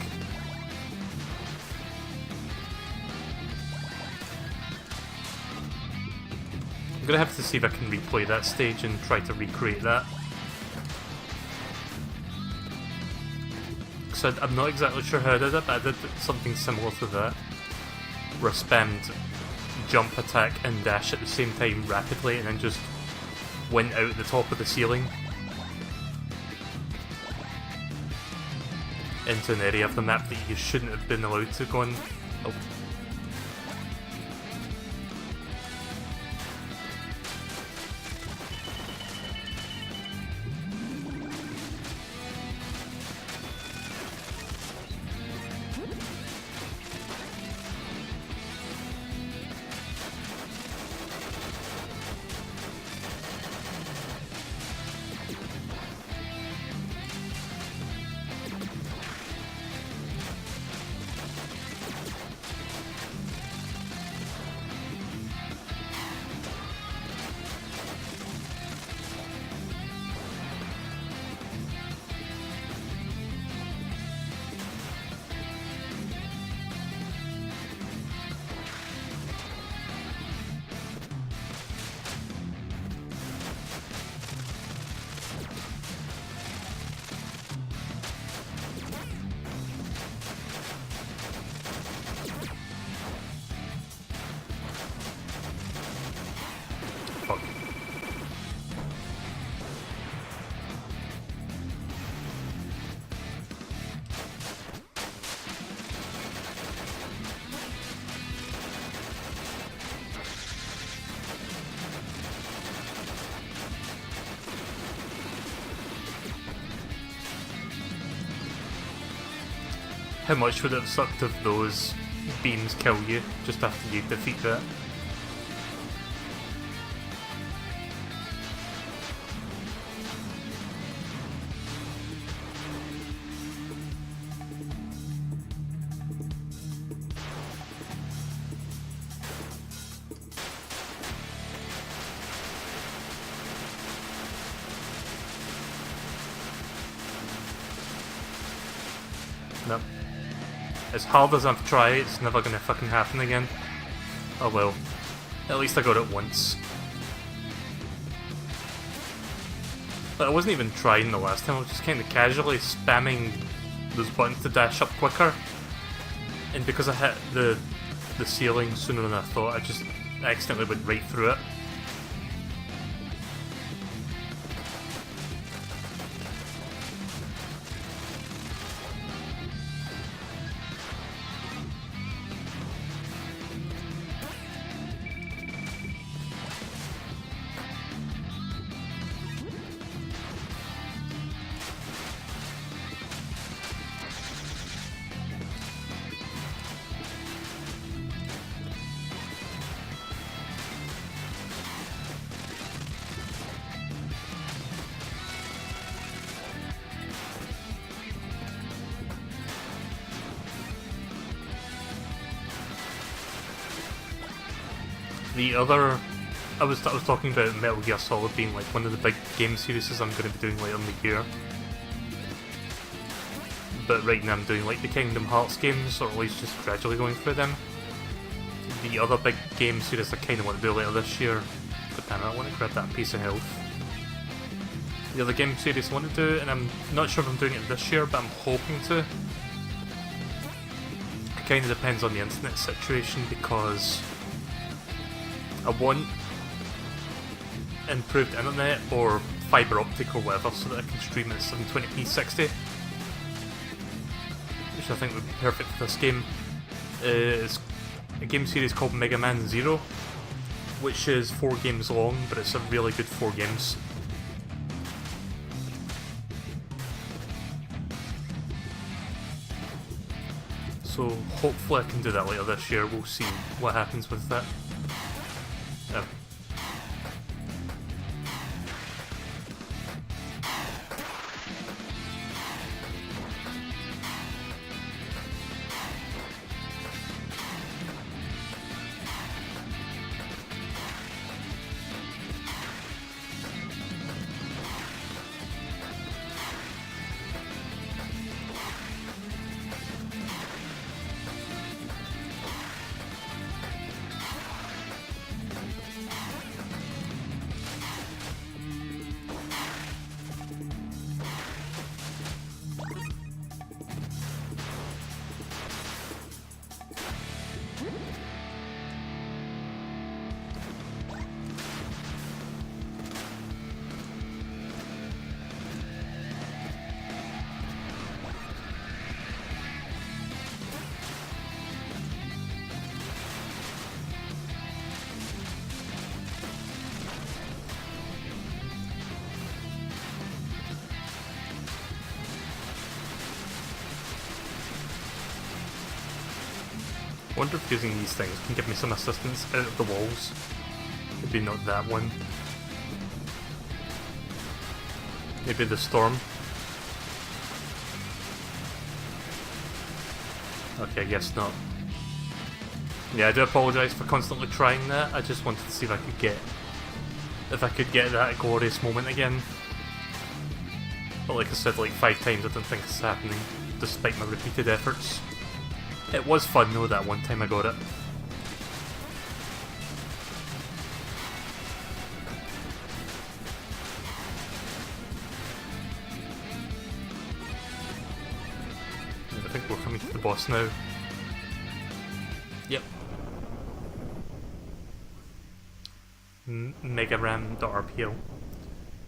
I'm gonna have to see if I can replay that stage and try to recreate that. Because I'm not exactly sure how I did it, but I did something similar to that. Where I spammed jump, attack and dash at the same time rapidly and then just went out the top of the ceiling into an area of the map that you shouldn't have been allowed to go on. Oh. How much would it have sucked if those beams kill you just after you defeat that? No. As hard as I've tried, it's never gonna fucking happen again. Oh well. At least I got it once. But I wasn't even trying the last time, I was just kinda casually spamming those buttons to dash up quicker. And because I hit the ceiling sooner than I thought, I just accidentally went right through it. The other, I was talking about Metal Gear Solid being like one of the big game series I'm going to be doing later in the year. But right now I'm doing like the Kingdom Hearts games, or at least just gradually going through them. The other big game series I kind of want to do later this year, but damn it, I want to grab that piece of health. The other game series I want to do, and I'm not sure if I'm doing it this year, but I'm hoping to. It kind of depends on the internet situation, because I want improved internet or fibre optic or whatever so that I can stream at 720p 60, which I think would be perfect for this game. It's a game series called Mega Man Zero, which is 4 games long, but it's a really good 4 games. So hopefully I can do that later this year. We'll see what happens with that. I wonder if using these things can give me some assistance out of the walls. Maybe not that one. Maybe the storm. Okay, I guess not. Yeah, I do apologise for constantly trying that. I just wanted to see if I could get that glorious moment again. But like I said like 5 times, I don't think it's happening, despite my repeated efforts. It was fun though that one time I got it. I think we're coming to the boss now. Yep. Mega Ram.RPL.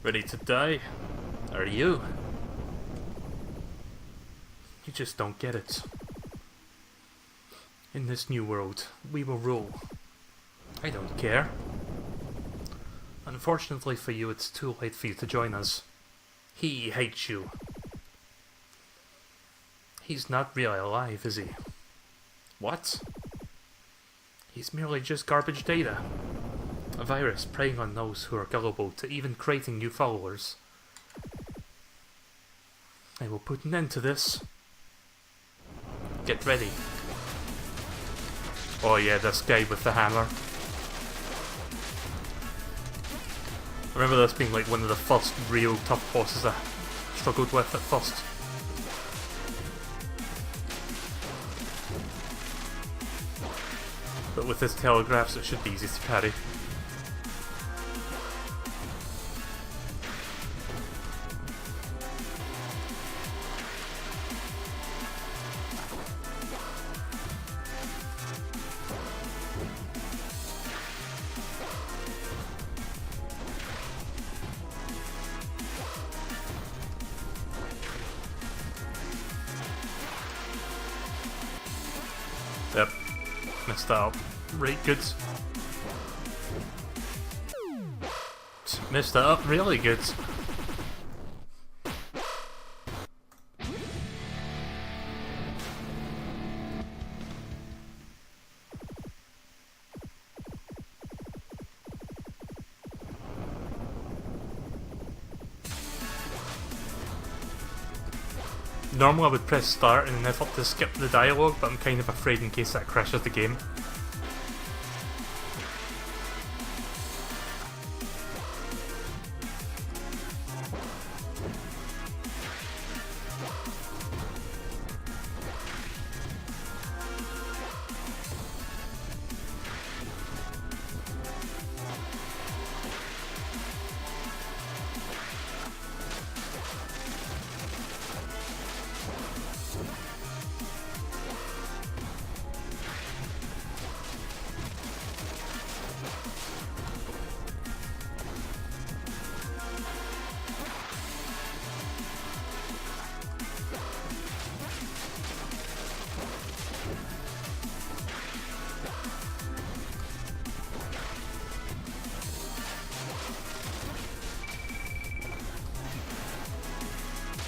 Ready to die? Are you? You just don't get it. In this new world, we will rule. I don't care. Unfortunately for you, it's too late for you to join us. He hates you. He's not really alive, is he? What? He's merely just garbage data. A virus preying on those who are gullible to even creating new followers. I will put an end to this. Get ready. Oh yeah, this guy with the hammer. I remember this being like one of the first real tough bosses I struggled with at first. But with his telegraphs it should be easy to parry. Yep, messed that up. Right, good. Messed that up really good. Normally I would press start in an effort to skip the dialogue, but I'm kind of afraid in case that crashes the game.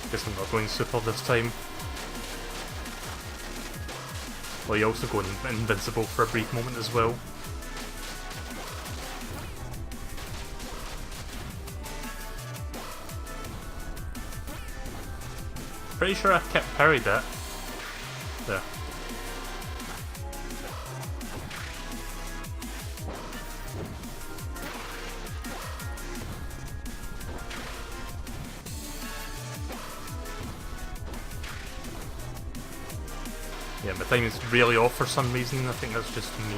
Guess I'm not going super this time. Well, you also go invincible for a brief moment as well. Pretty sure I kept parried that. There. Yeah, my time is really off for some reason. I think that's just me.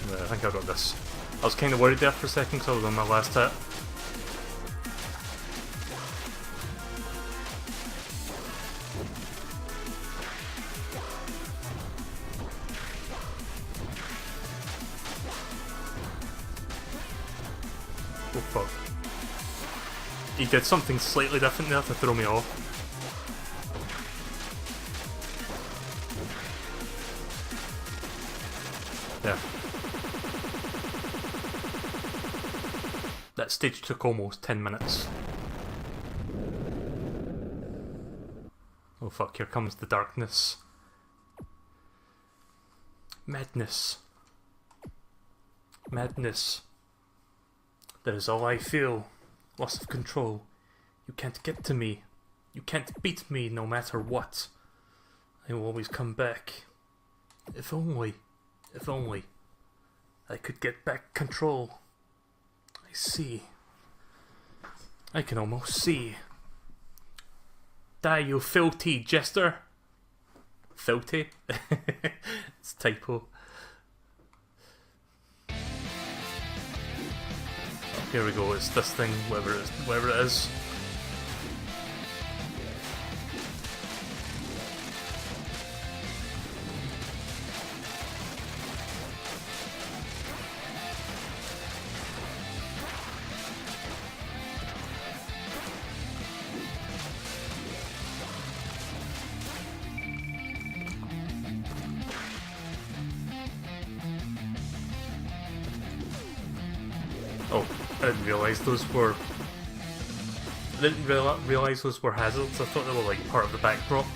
I think I got this. I was kind of worried there for a second because I was on my last hit. Oh fuck. He did something slightly different there to throw me off. There. That stage took almost 10 minutes. Oh fuck, here comes the darkness. Madness. Madness. That is all I feel. Loss of control. You can't get to me. You can't beat me no matter what. I will always come back. If only I could get back control. I see. I can almost see. Die, you filthy Jester. Filthy? It's a typo. Here we go, it's this thing, whatever it is. I didn't realise those were... I didn't realise those were hazards. I thought they were like part of the backdrop.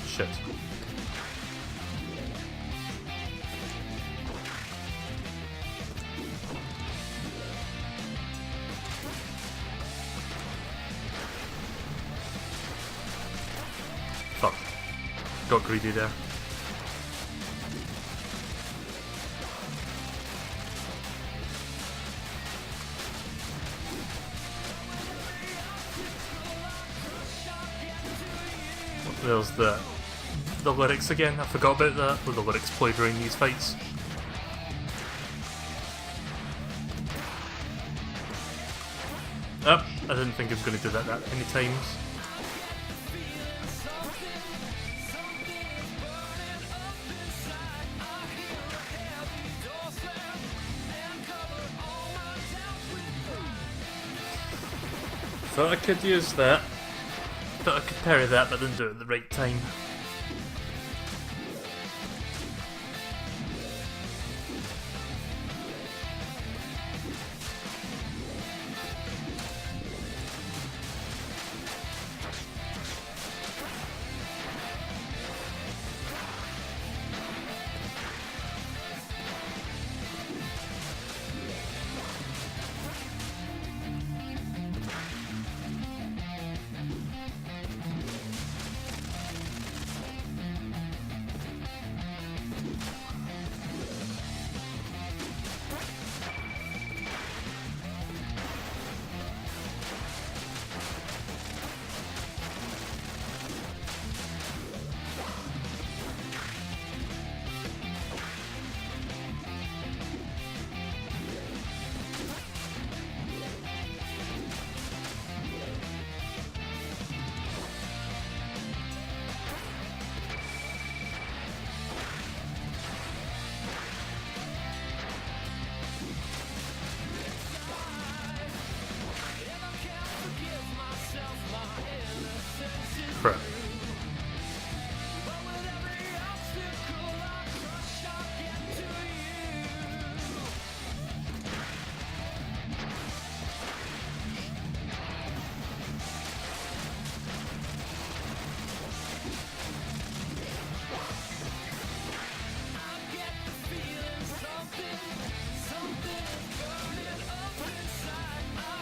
Shit. Fuck. Got greedy there. There's the lyrics again. I forgot about that, where the lyrics play during these fights. Oh, I didn't think I was going to do that many times. Thought I could use that. Thought I could parry that, but didn't do it at the right time. Crap.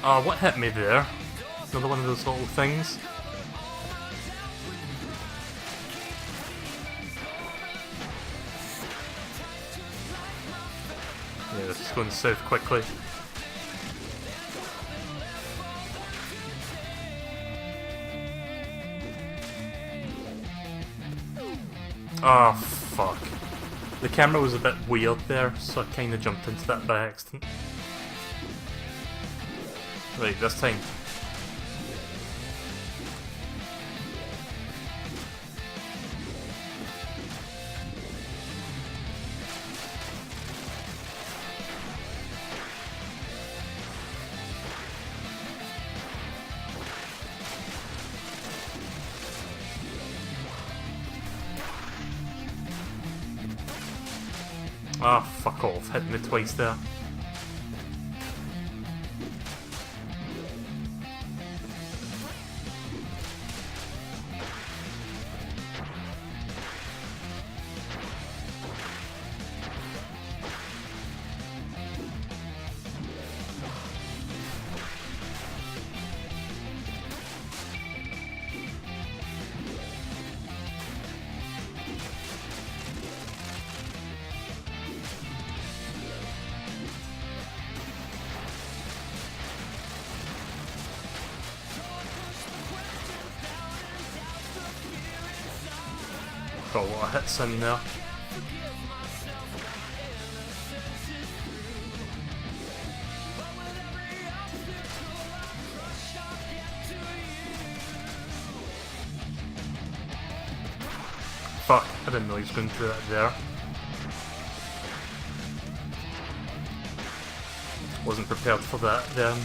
Oh, what hit me there? Another one of those little things. Yeah, this is going south quickly. Oh, fuck. The camera was a bit weird there, so I kinda jumped into that by accident. Right, this time. Ah, fuck off, hit me twice there. Got a lot of hits in there. Fuck, I didn't know he was going through that there. Wasn't prepared for that then.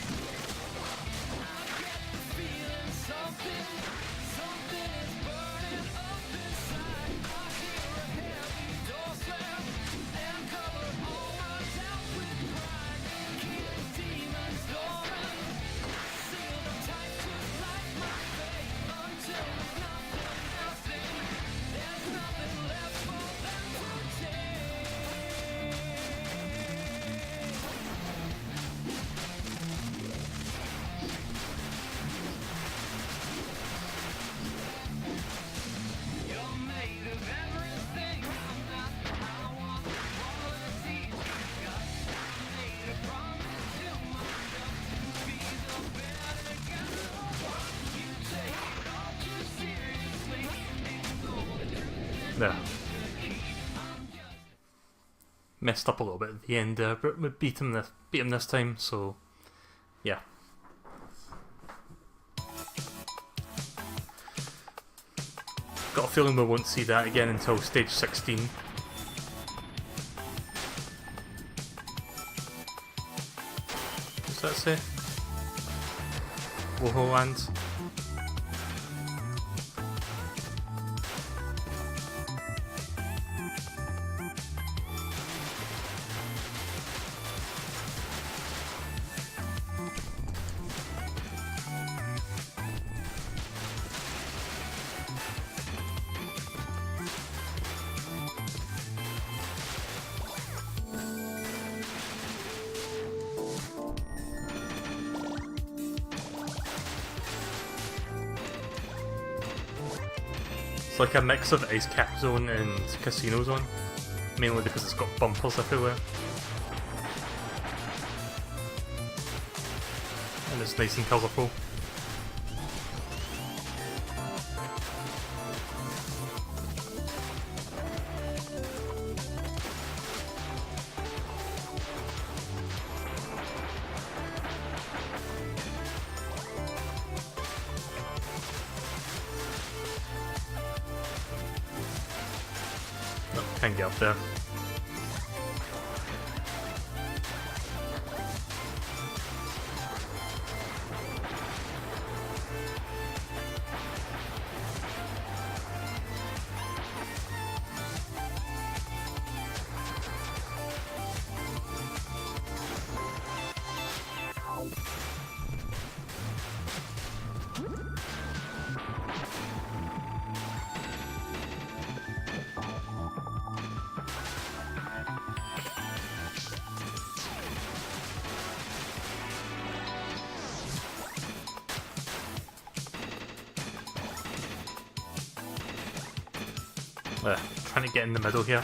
There. Messed up a little bit at the end there, but we beat him this time, so yeah. Got a feeling we won't see that again until stage 16. What's that say? Woho Land. It's like a mix of Ice Cap Zone and Casino Zone, mainly because it's got bumpers everywhere. And it's nice and colourful. Can't get up there. Trying to get in the middle here.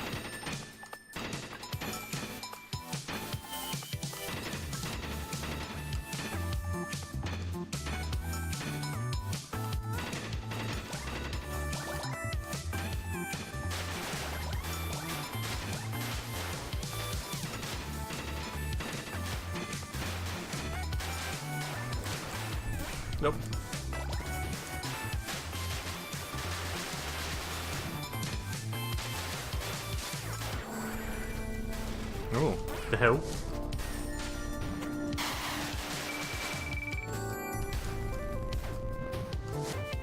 Nope. Oh, the hell?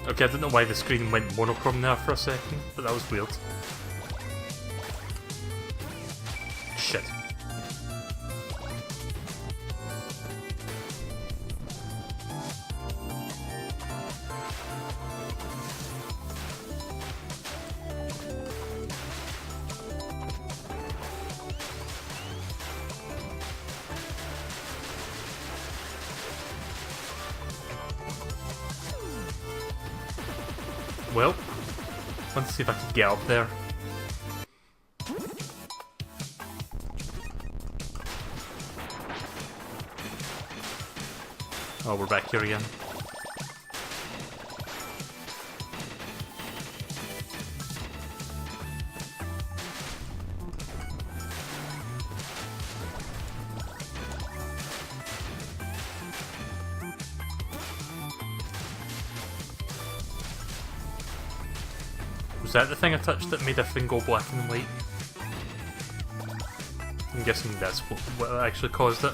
Okay, I don't know why the screen went monochrome there for a second, but that was weird. Shit. Well, let's see if I can get up there. Oh, we're back here again. Was that the thing I touched that made everything go black and white? I'm guessing that's what actually caused it.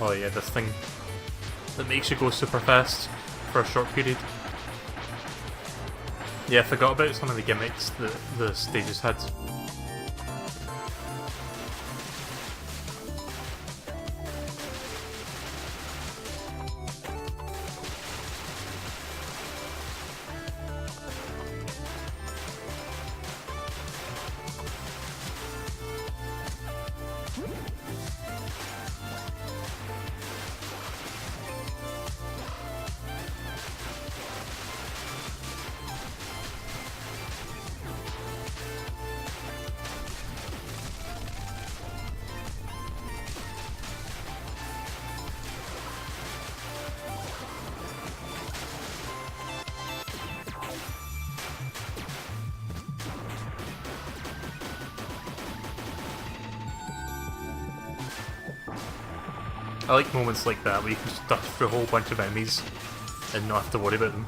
Oh yeah, this thing that makes you go super fast for a short period. Yeah, I forgot about some of the gimmicks that the stages had. I like moments like that where you can just dodge through a whole bunch of enemies and not have to worry about them.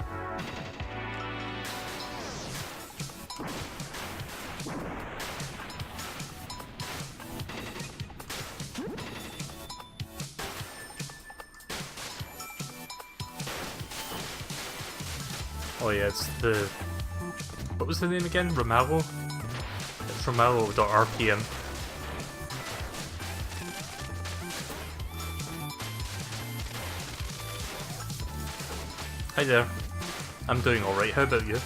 Oh yeah, it's the... what was the name again? Romalo? It's Romalo.rpm. Hi there. I'm doing alright, how about you?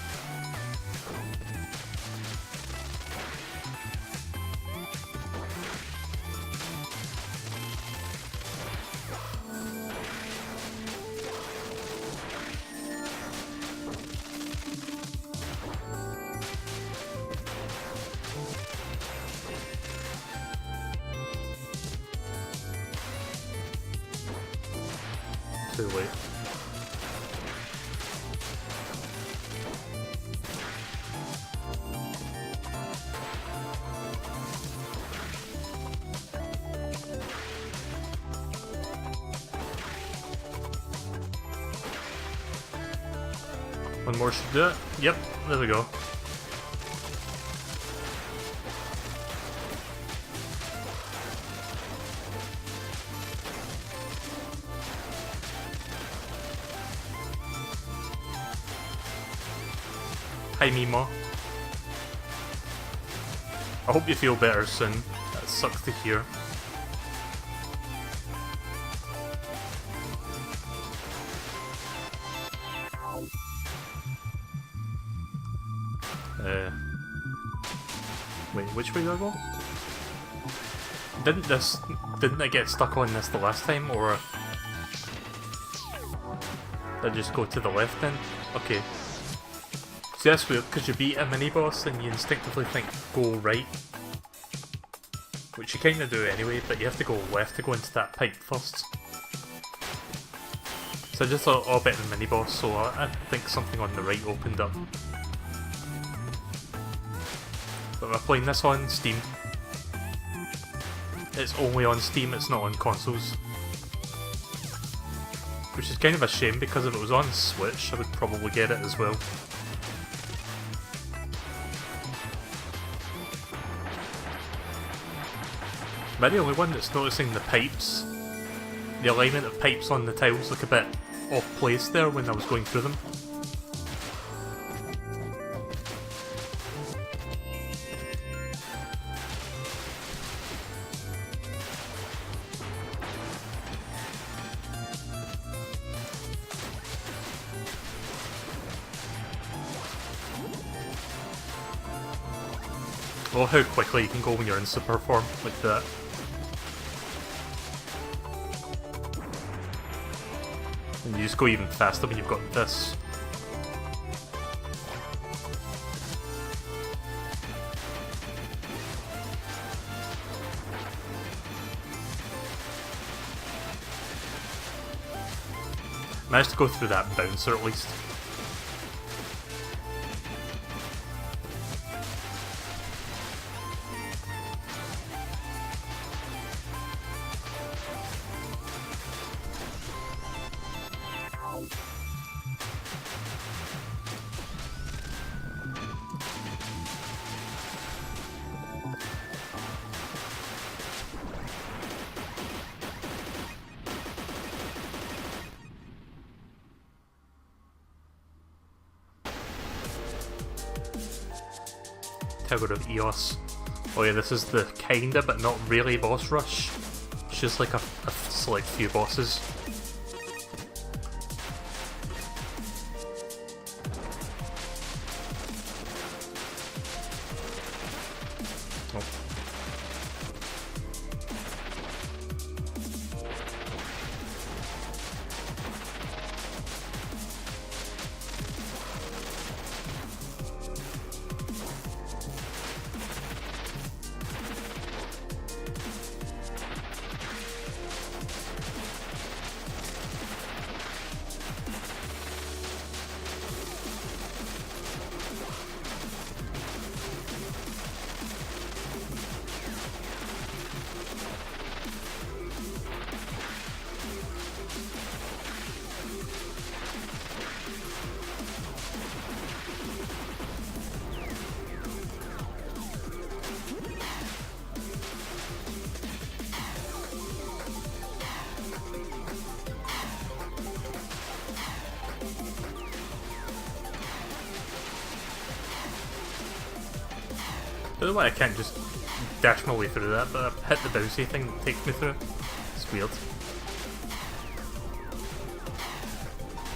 Too late. One more should do it. Yep, there we go. Hi Mimo. I hope you feel better soon. That sucks to hear. Wait, which way do I go? Didn't I get stuck on this the last time, or did I just go to the left then? Okay. See, that's weird, because you beat a mini-boss and you instinctively think, go right. Which you kinda do anyway, but you have to go left to go into that pipe first. So I just thought, oh, I bet the mini-boss, so I think something on the right opened up. But we're playing this on Steam. It's only on Steam, it's not on consoles. Which is kind of a shame, because if it was on Switch, I would probably get it as well. Am I the only one that's noticing the pipes? The alignment of pipes on the tiles look a bit off place there when I was going through them. Oh, how quickly you can go when you're in super form like that. And you just go even faster when you've got this. Managed to go through that bouncer at least. Tower of Eos. Oh yeah, this is the kinda but not really boss rush. It's just like a select few bosses. Oh. I don't know why I can't just dash my way through that, but I hit the bouncy thing that takes me through. It's weird.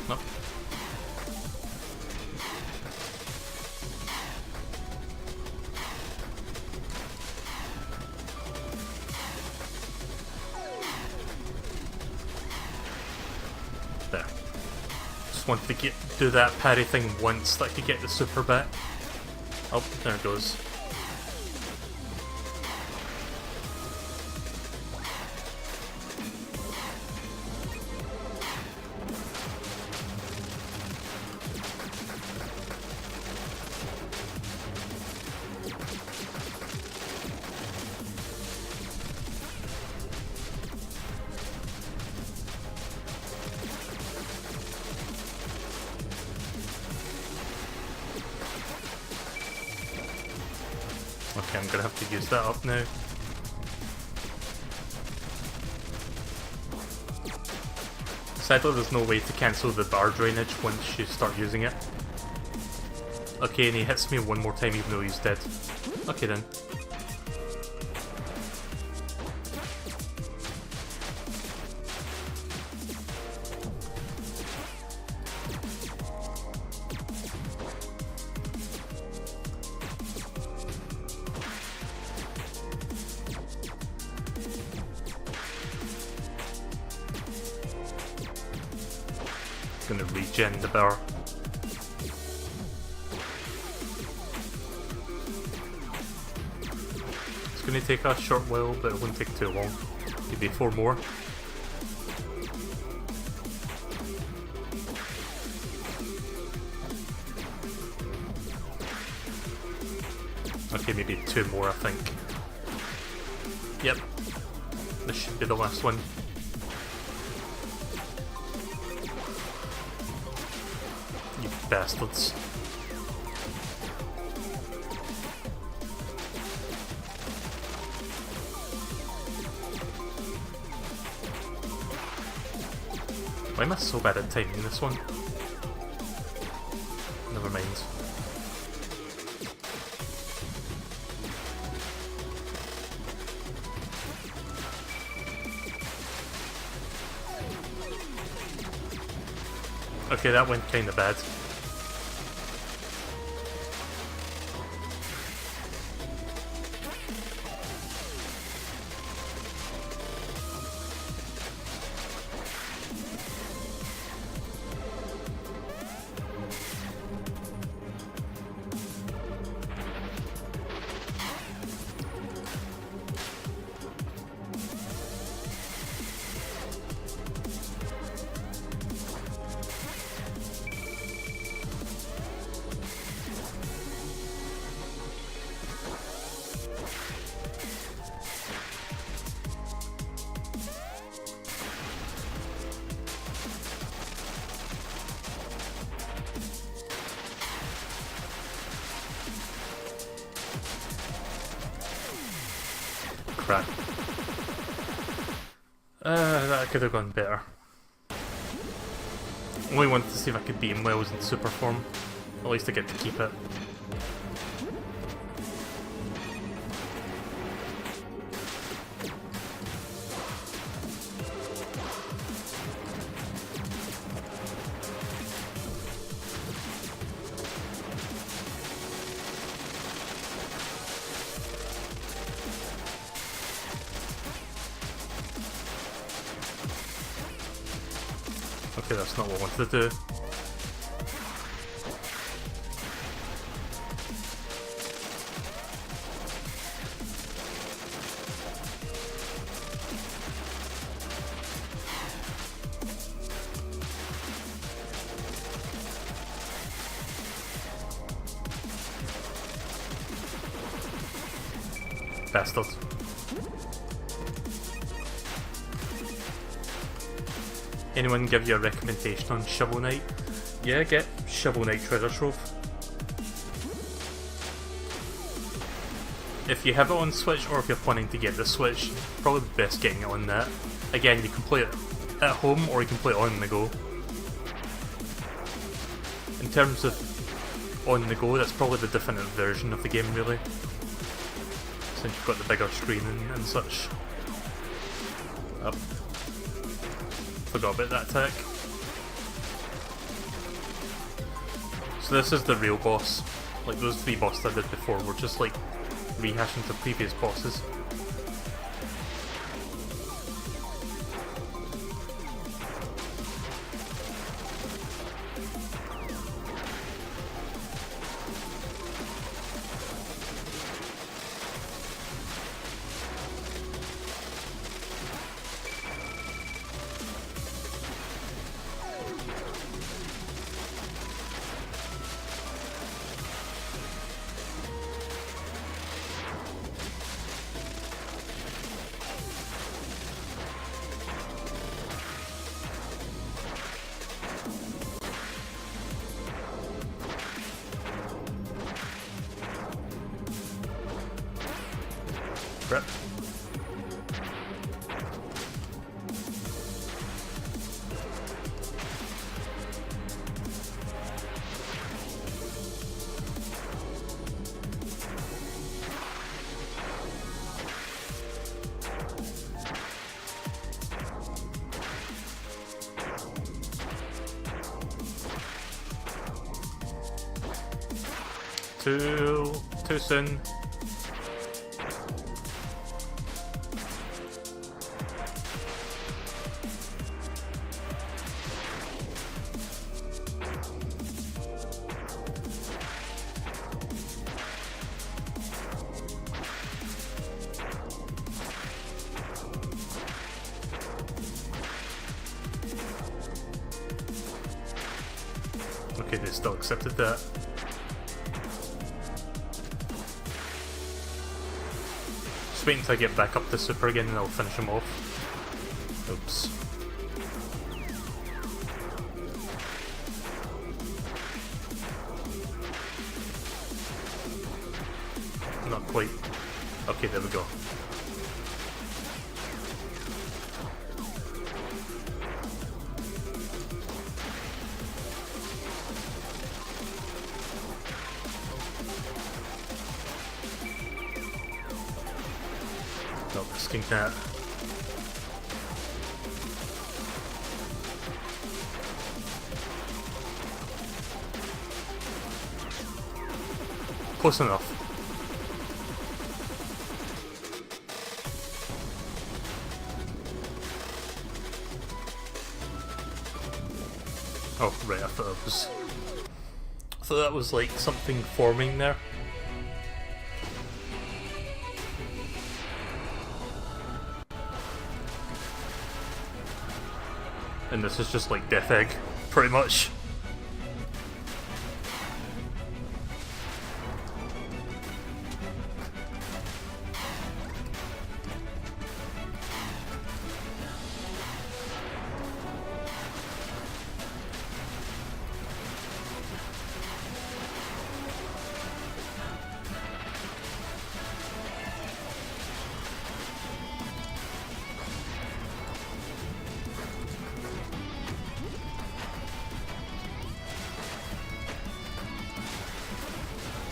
No. There. Just wanted to do that parry thing once, that I could get the super back. Oh, there it goes. Okay, I'm gonna have to use that up now. Sadly, there's no way to cancel the bar drainage once you start using it. Okay, and he hits me one more time even though he's dead. Okay then. Gonna regen the bar. It's gonna take a short while, but it won't take too long. Maybe 4 more. Okay, maybe 2 more, I think. Yep. This should be the last one. You bastards. Why am I so bad at timing this one? Never mind. Okay, that went kinda bad. Crap. That could have gone better. Only wanted to see if I could beat him while I was in super form. At least I get to keep it. Okay, that's not what I wanted to do. Bastard. Anyone give you a recommendation on Shovel Knight? Yeah, get Shovel Knight Treasure Trove. If you have it on Switch, or if you're planning to get the Switch, probably best getting it on that. Again, you can play it at home, or you can play it on the go. In terms of on the go, that's probably the definitive version of the game, really. Since you've got the bigger screen and such. Oh. Forgot about that attack. So this is the real boss. Like, those 3 bosses I did before were just like rehashing the previous bosses. Rip. Too soon. Okay, they still accepted that. Just wait until I get back up to super again and I'll finish him off. Oops. Not quite. Okay, there we go. Not risking that. Close enough. Oh, right, I thought that was like something forming there. And this is just like Death Egg, pretty much.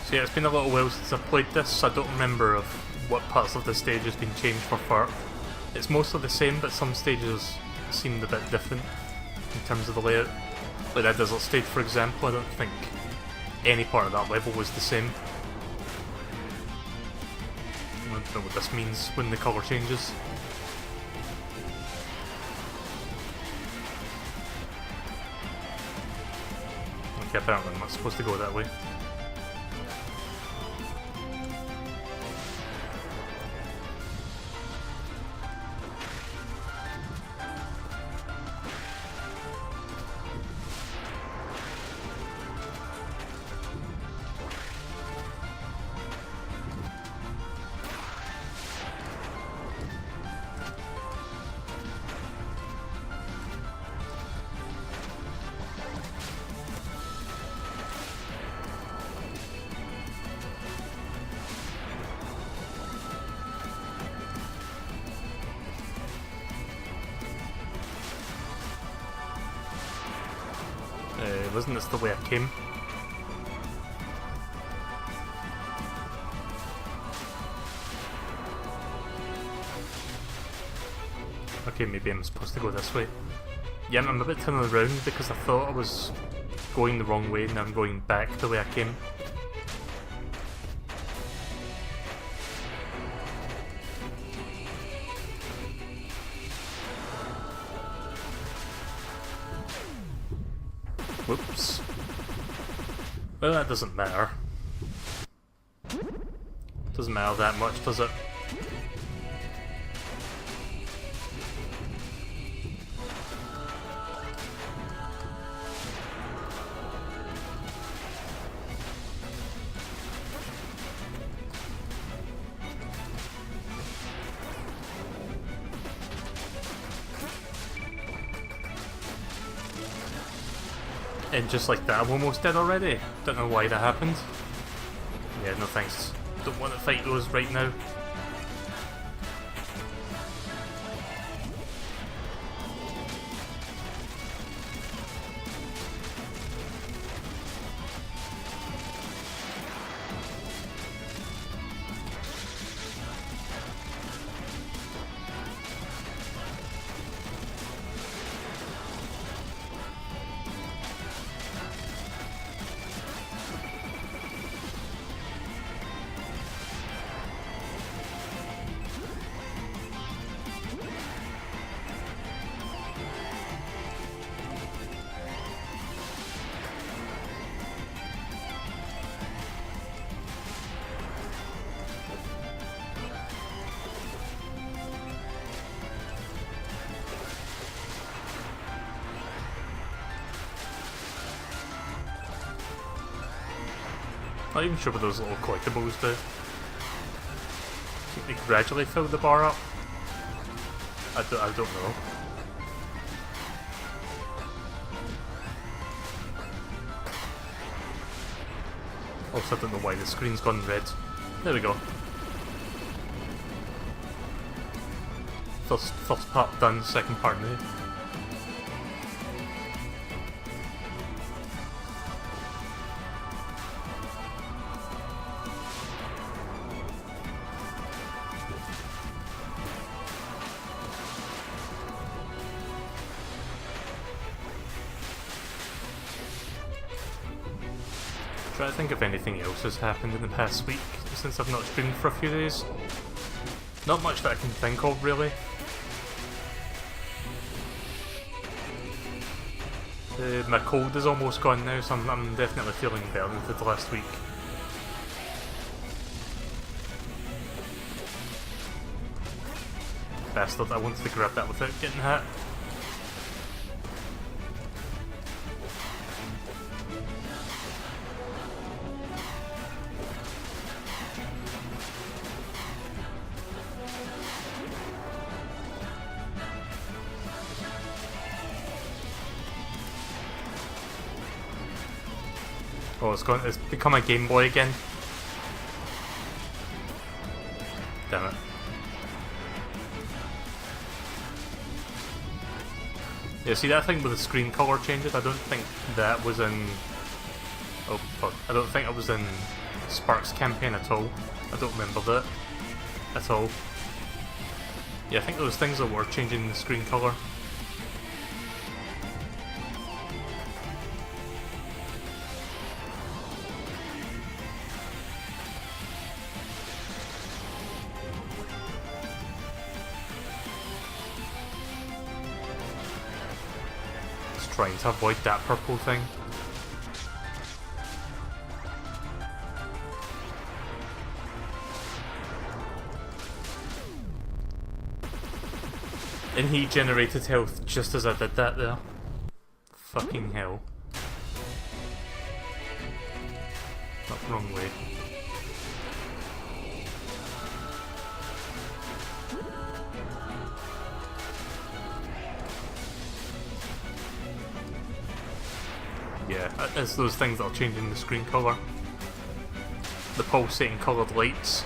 So yeah, it's been a little while since I've played this, so I don't remember of what parts of the stage has been changed for Fark. It's mostly the same, but some stages seemed a bit different in terms of the layout. Like that desert stage, for example, I don't think any part of that level was the same. I don't know what this means when the colour changes. Okay, apparently I'm not supposed to go that way. Wasn't this the way I came? Okay, maybe I'm supposed to go this way. Yeah, I'm a bit turning around because I thought I was going the wrong way and now I'm going back the way I came. Whoops. Well, that doesn't matter. Doesn't matter that much, does it? And just like that, I'm almost dead already. Don't know why that happened. Yeah, no thanks. Don't want to fight those right now. Not even sure what those little collectibles do. They gradually fill the bar up? I don't know. Also, I don't know why the screen's gone red. There we go. First part done, second part new. Try to think if anything else has happened in the past week since I've not streamed for a few days. Not much that I can think of, really. My cold is almost gone now, so I'm definitely feeling better than the last week. Bastard, I wanted to grab that without getting hit. Oh, it's become a Game Boy again. Damn it. Yeah, see that thing with the screen colour changes? I don't think that was in... Oh fuck. I don't think it was in Spark's campaign at all. I don't remember that at all. Yeah, I think those things that were changing the screen colour. Trying to avoid that purple thing. And he generated health just as I did that there. Fucking hell. Not wrong way. Yeah, it's those things that are changing the screen colour. The pulsating coloured lights.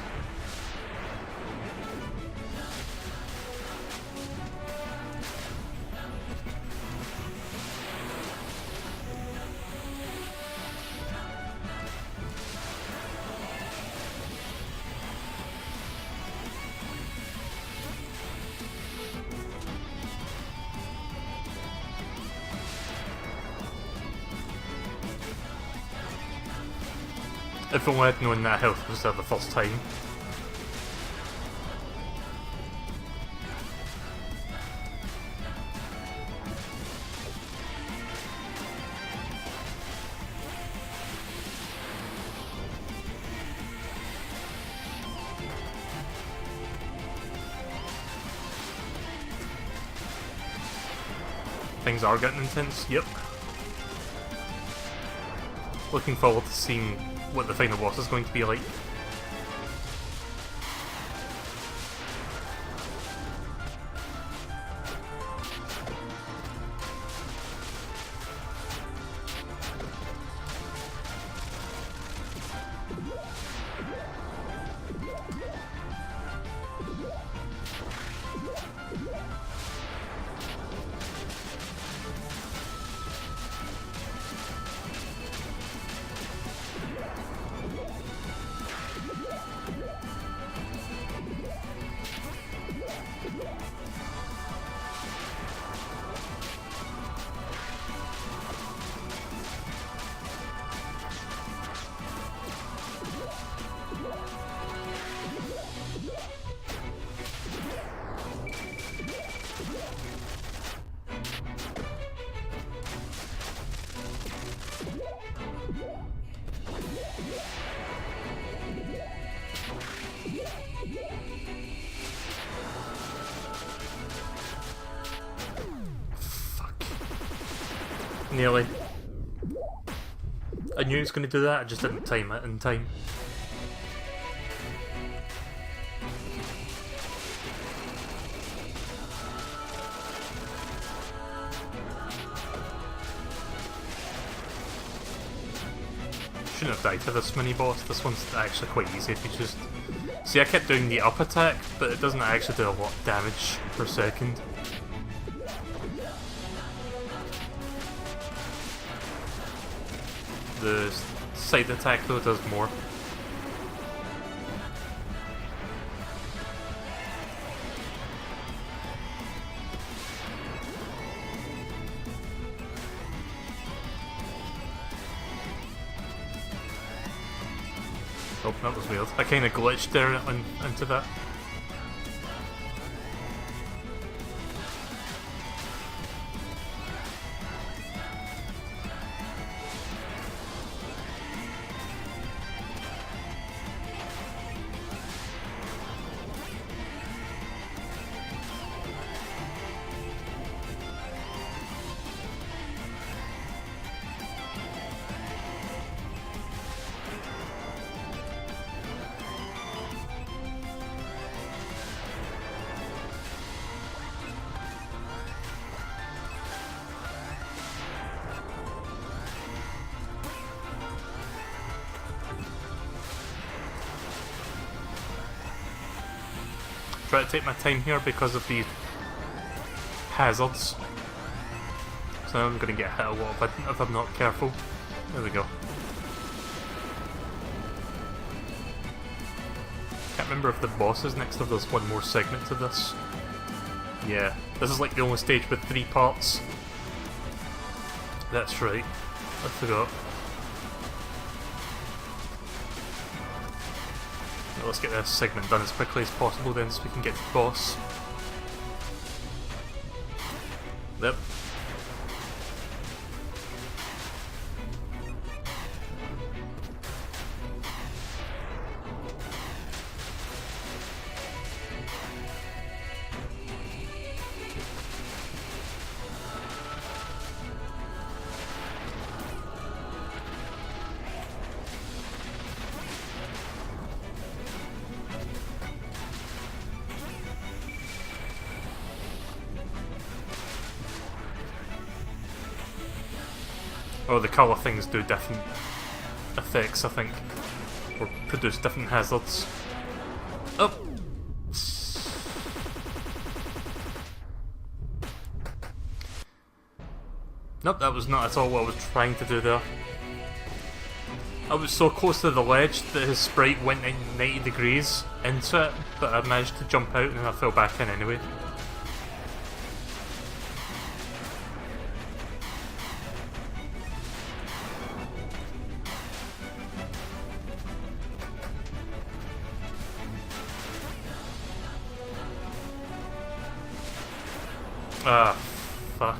If only I'd known that health was there the first time. Things are getting intense, yep. Looking forward to seeing what the final boss is going to be like. Nearly. I knew it was going to do that, I just didn't time it in time. Shouldn't have died to this mini boss. This one's actually quite easy if you just... See, I kept doing the up attack, but it doesn't actually do a lot of damage per second. The side attack though does more. Oh, that was weird. I kinda glitched there into that. Try to take my time here because of the hazards. So I'm going to get hit a lot if I'm not careful. There we go. Can't remember if the boss is next or there's one more segment to this. Yeah, this is like the only stage with 3 parts. That's right. I forgot. Let's get this segment done as quickly as possible then so we can get to the boss. Yep. Or the colour things do different effects, I think. Or produce different hazards. Oh! Nope, that was not at all what I was trying to do there. I was so close to the ledge that his sprite went in 90 degrees into it, but I managed to jump out and I fell back in anyway. Ah, fuck.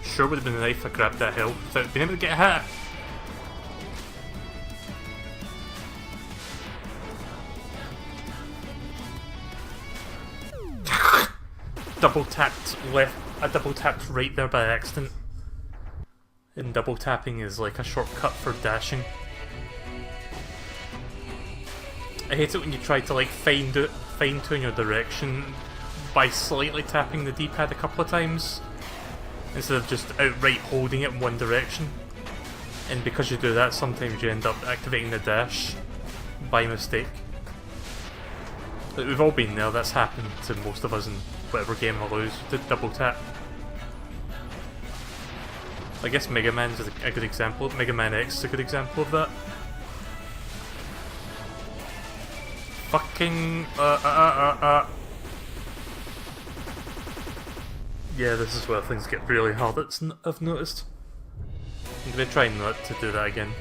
Sure would have been nice if I grabbed that hill without being able to get hit. Double tapped left. I double tapped right there by accident. And double tapping is like a shortcut for dashing. I hate it when you try to like fine tune your direction by slightly tapping the D-pad a couple of times instead of just outright holding it in one direction. And because you do that, sometimes you end up activating the dash by mistake. Like, we've all been there, that's happened to most of us in whatever game allows you to double tap. I guess Mega Man's a good example. Mega Man X is a good example of that. Fucking Yeah, this is where things get really hard, I've noticed. I'm gonna try not to do that again.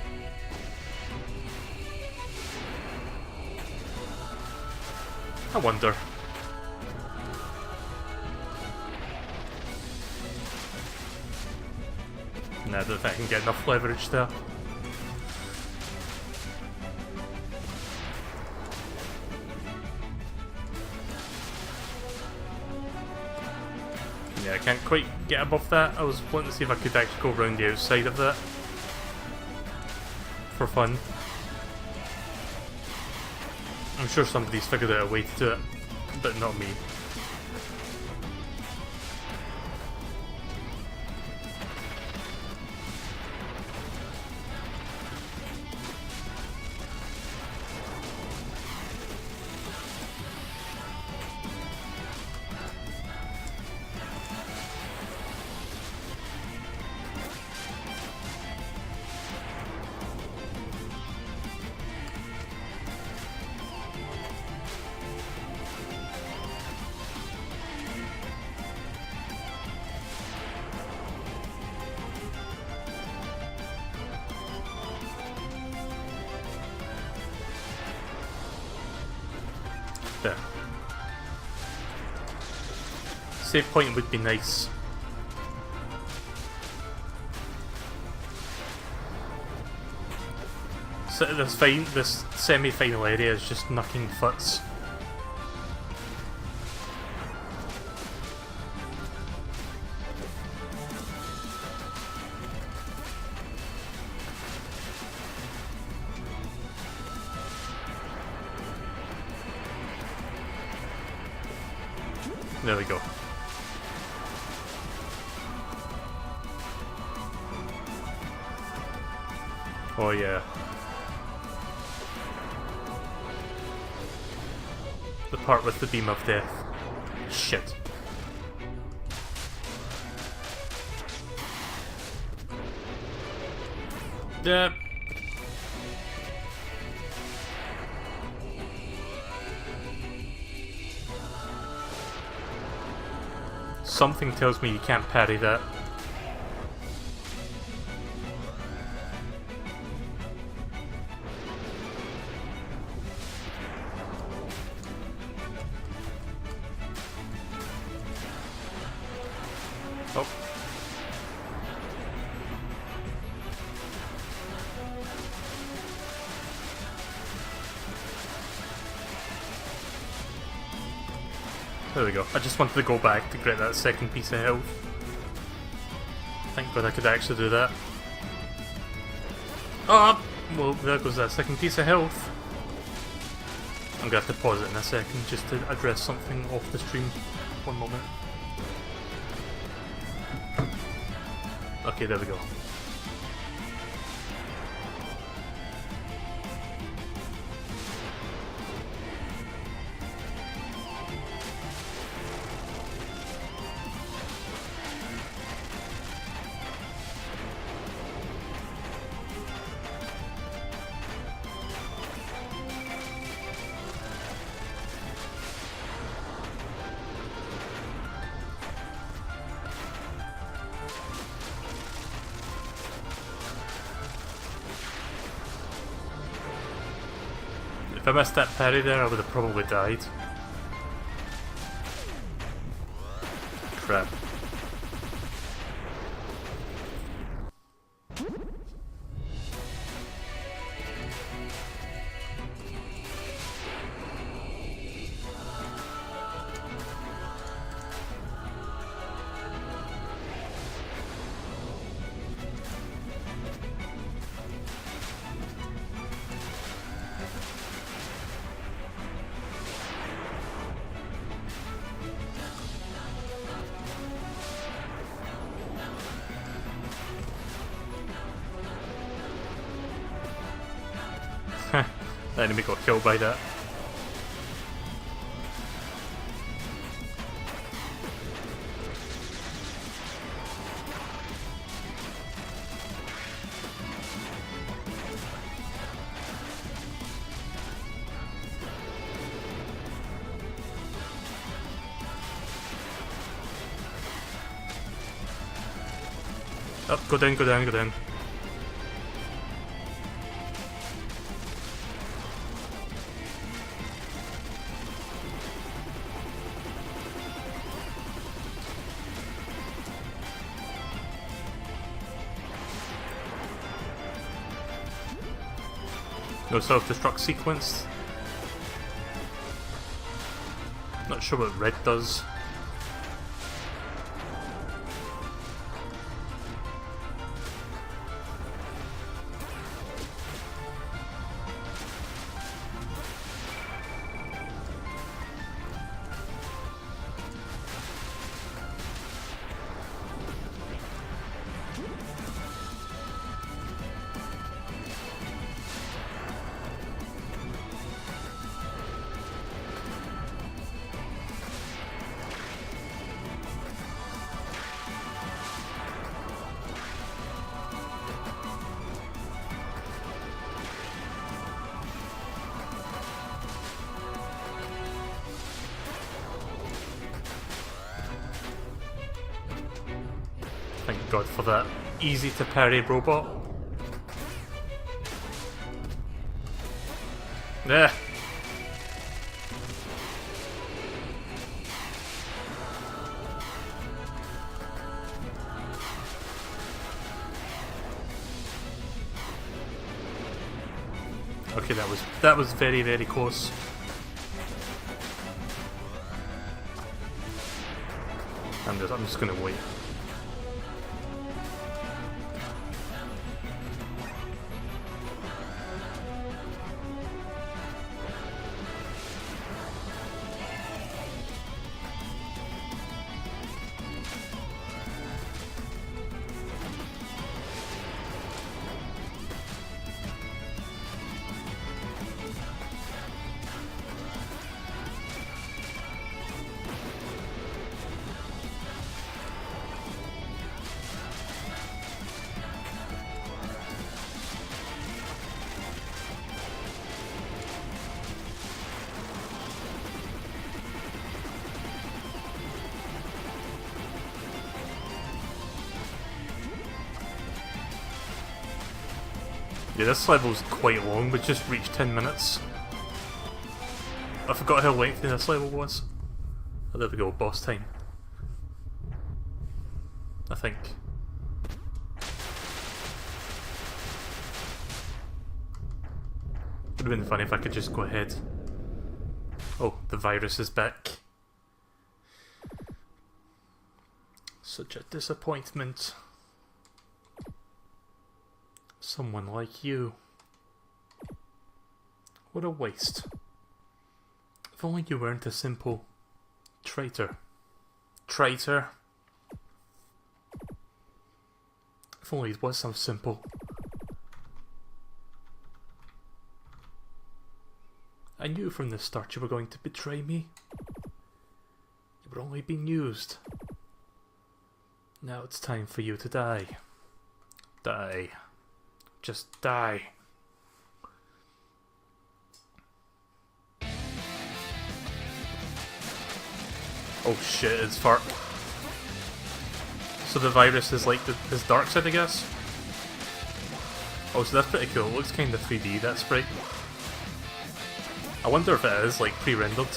I wonder. Nah, I don't think I can get enough leverage there. Yeah, I can't quite get above that. I was wanting to see if I could actually go around the outside of that. For fun. I'm sure somebody's figured out a way to do it, but not me. There. Save point would be nice. So this semi-final area is just knocking foots. There we go. Oh yeah. The part with the beam of death. Shit. Yeah. Something tells me you can't parry that. Oh. There we go. I just wanted to go back to get that second piece of health. Thank God I could actually do that. Oh! Well, there goes that second piece of health. I'm gonna have to pause it in a second just to address something off the stream. One moment. Okay, there we go. If I missed that parry there, I would have probably died. Crap. The enemy got killed by that. Oh, go down, go down, go down. No self-destruct sequence. Not sure what red does. Thank God for that easy to parry robot. Yeah. Okay, that was very, very close. I'm just gonna wait. Yeah, this level's quite long, we just reached 10 minutes. I forgot how lengthy this level was. Oh, there we go, boss time. I think. Would have been funny if I could just go ahead. Oh, the virus is back. Such a disappointment. Someone like you. What a waste. If only you weren't a simple traitor. Traitor? If only it was so simple. I knew from the start you were going to betray me. You were only being used. Now it's time for you to die. Die. Just die. Oh shit, it's Fark. So the virus is like his dark side, I guess? Oh, so that's pretty cool. It looks kind of 3D, that sprite. I wonder if it is, like, pre-rendered.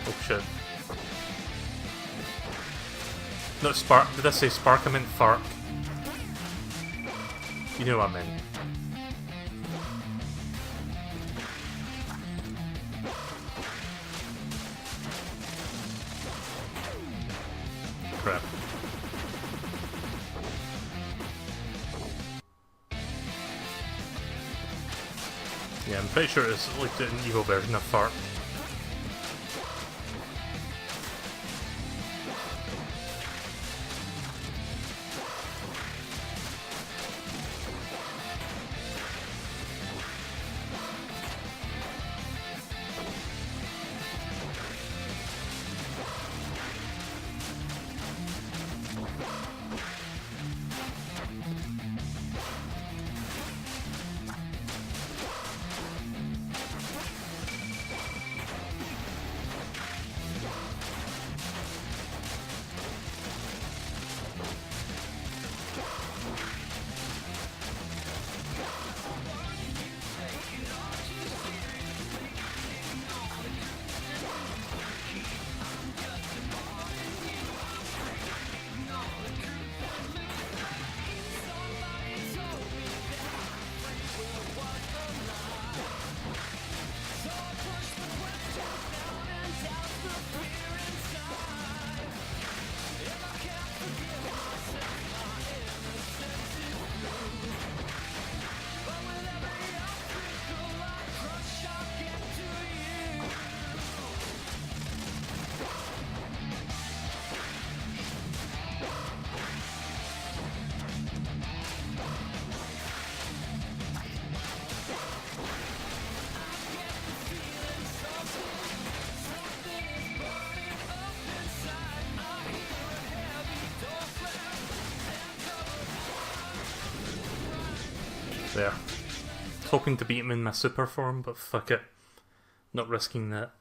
Oh shit. Not Spark. Did I say Spark? I meant Fark. You know what I meant. Crap. Yeah, I'm pretty sure it's like an evil version of Fark. There. Hoping to beat him in my super form, but fuck it. Not risking that.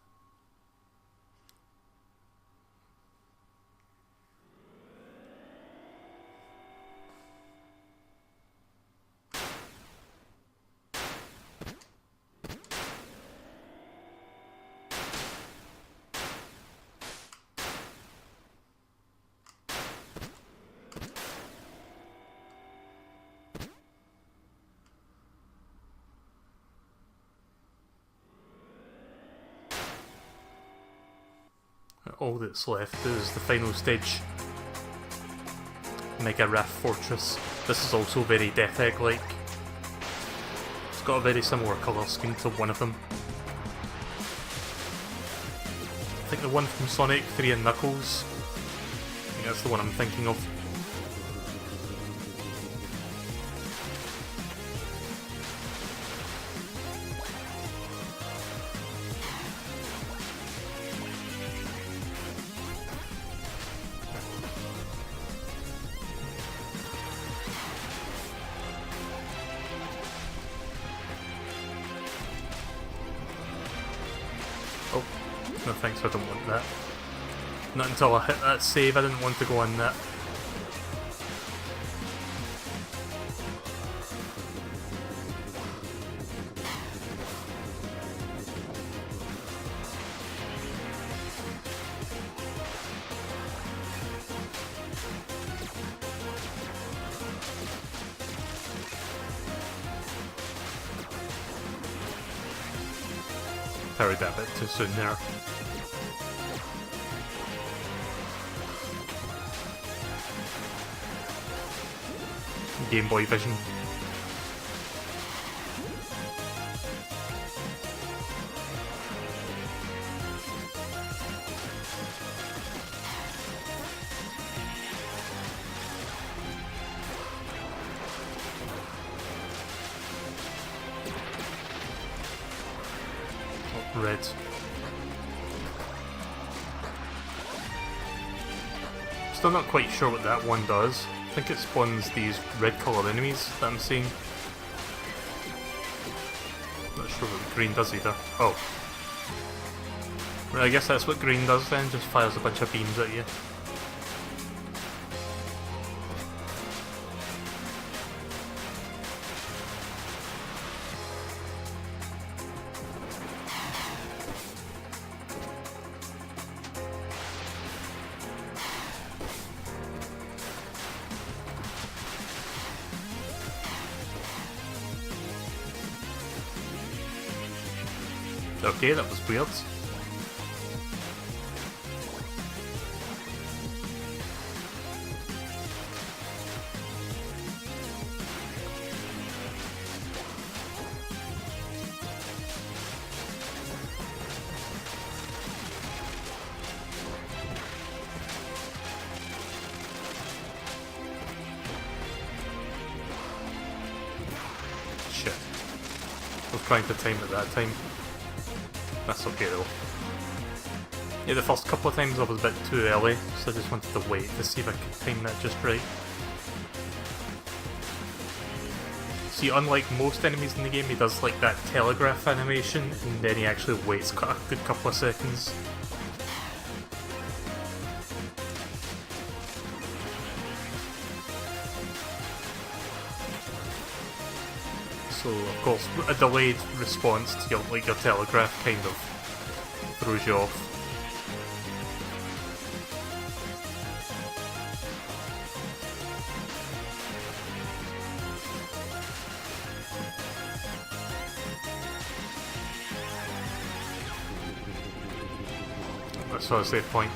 All that's left is the final stage. Mega Wrath Fortress. This is also very Death Egg-like. It's got a very similar colour scheme to one of them. I think the one from Sonic 3 and Knuckles. I think that's the one I'm thinking of. Oh, no thanks, I don't want that. Not until I hit that save, I didn't want to go on that. Parried that bit too soon there. Game Boy Vision. red. Still not quite sure what that one does. I think it spawns these red colour enemies that I'm seeing. Not sure what green does either. Oh. Right, I guess that's what green does then, just fires a bunch of beams at you. Okay, that was weird. Shit. I was trying to time it that time. That's okay though. Yeah, the first couple of times I was a bit too early, so I just wanted to wait to see if I could time that just right. See, unlike most enemies in the game, he does like that telegraph animation, and then he actually waits a good couple of seconds. So, of course, a delayed response to your telegraph kind of throws you off. That's what I say point.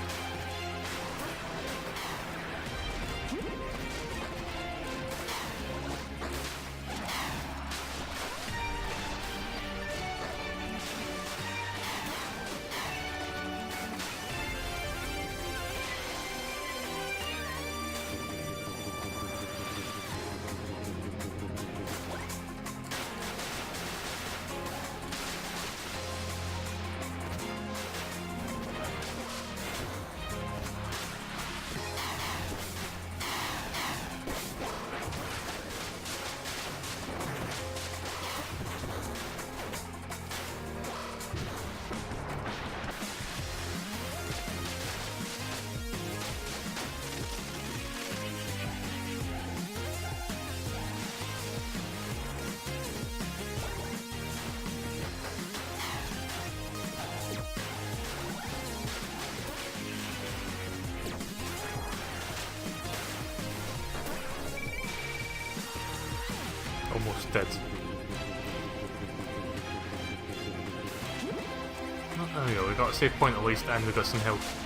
Almost dead. Oh, there we go, we got a save point at least, and we got some health.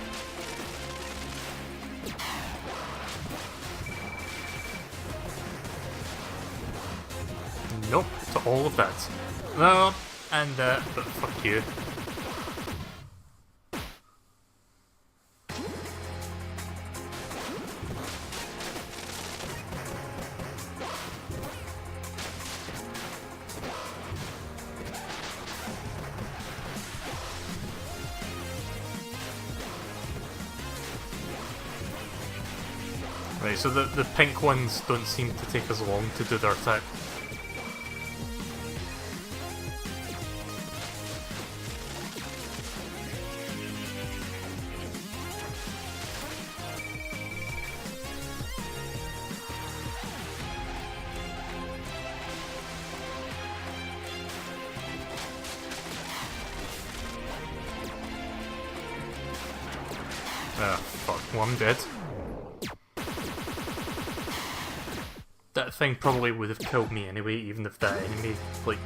Nope, to all of that. No, and but fuck you. Right, so the pink ones don't seem to take as long to do their attack. Ah, fuck, well, I'm dead. That thing probably would have killed me anyway, even if that enemy, like,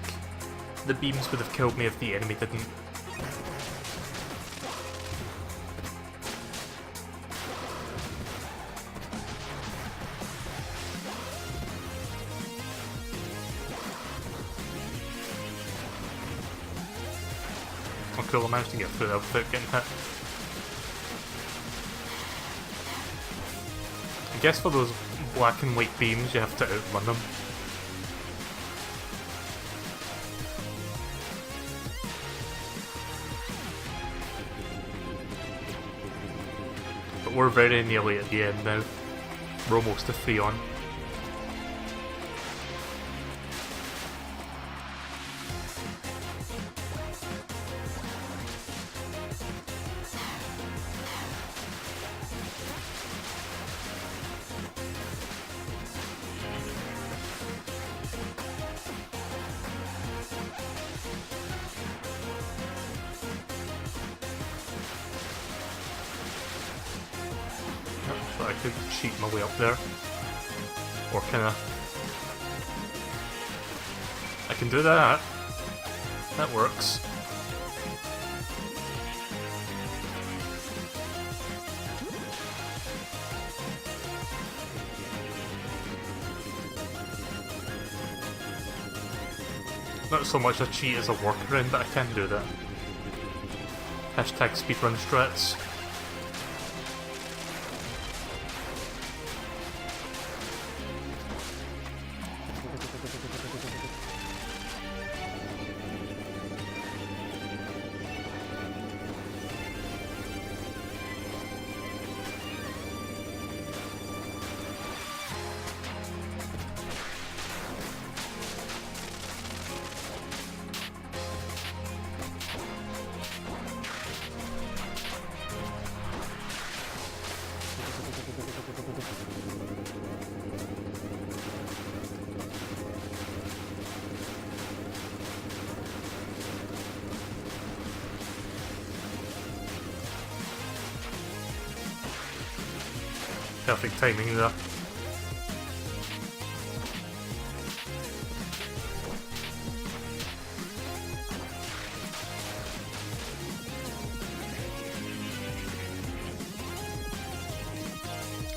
the beams would have killed me if the enemy didn't. Oh cool, I managed to get through that without getting hit. I guess for those black and white beams, you have to outrun them. But we're very nearly at the end now. We're almost to 3 on. So I could cheat my way up there. Or kinda... I can do that. That works. Not so much a cheat as a workaround, but I can do that. Hashtag speedrun strats. Perfect timing there.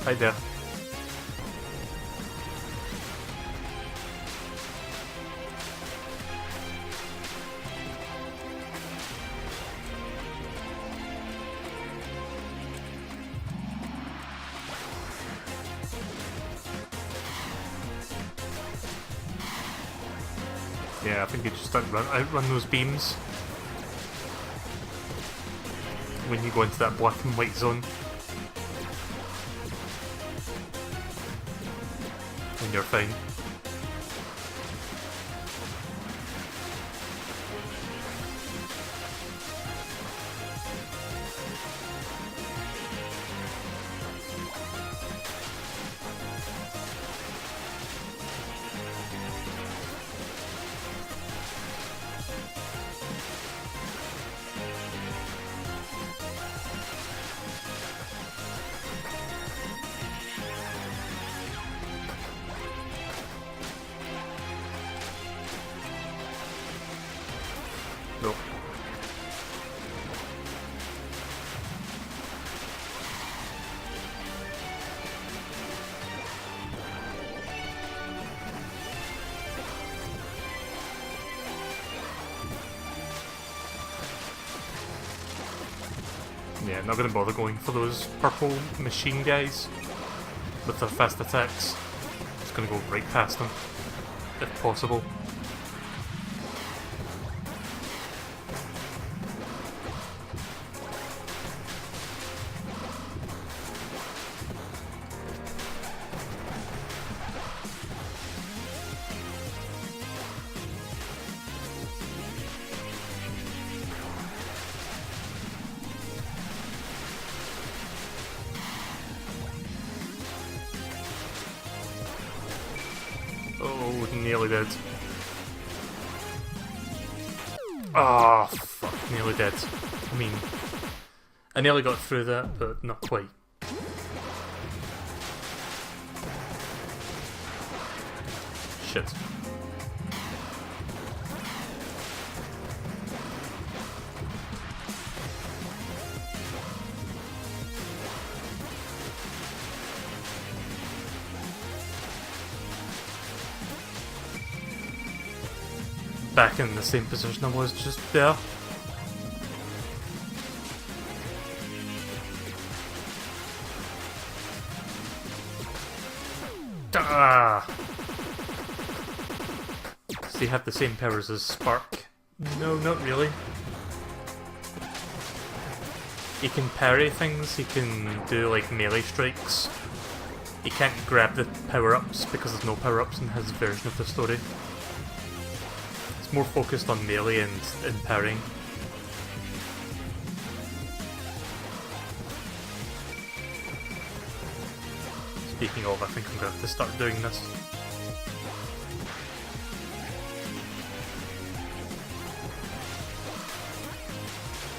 Hi there. Yeah, I think you just outrun those beams when you go into that black and white zone. And you're fine. Nope. Yeah, not gonna bother going for those purple machine guys with their fast attacks. Just gonna go right past them, if possible. Oh, nearly dead. Ah, oh, fuck, nearly dead. I mean, I nearly got through that, but not quite. Shit. Back in the same position I was just there. Ah! Does he have the same powers as Fark? No, not really. He can parry things, he can do like melee strikes. He can't grab the power-ups because there's no power-ups in his version of the story. It's more focused on melee and parrying. Speaking of, I think I'm going to have to start doing this.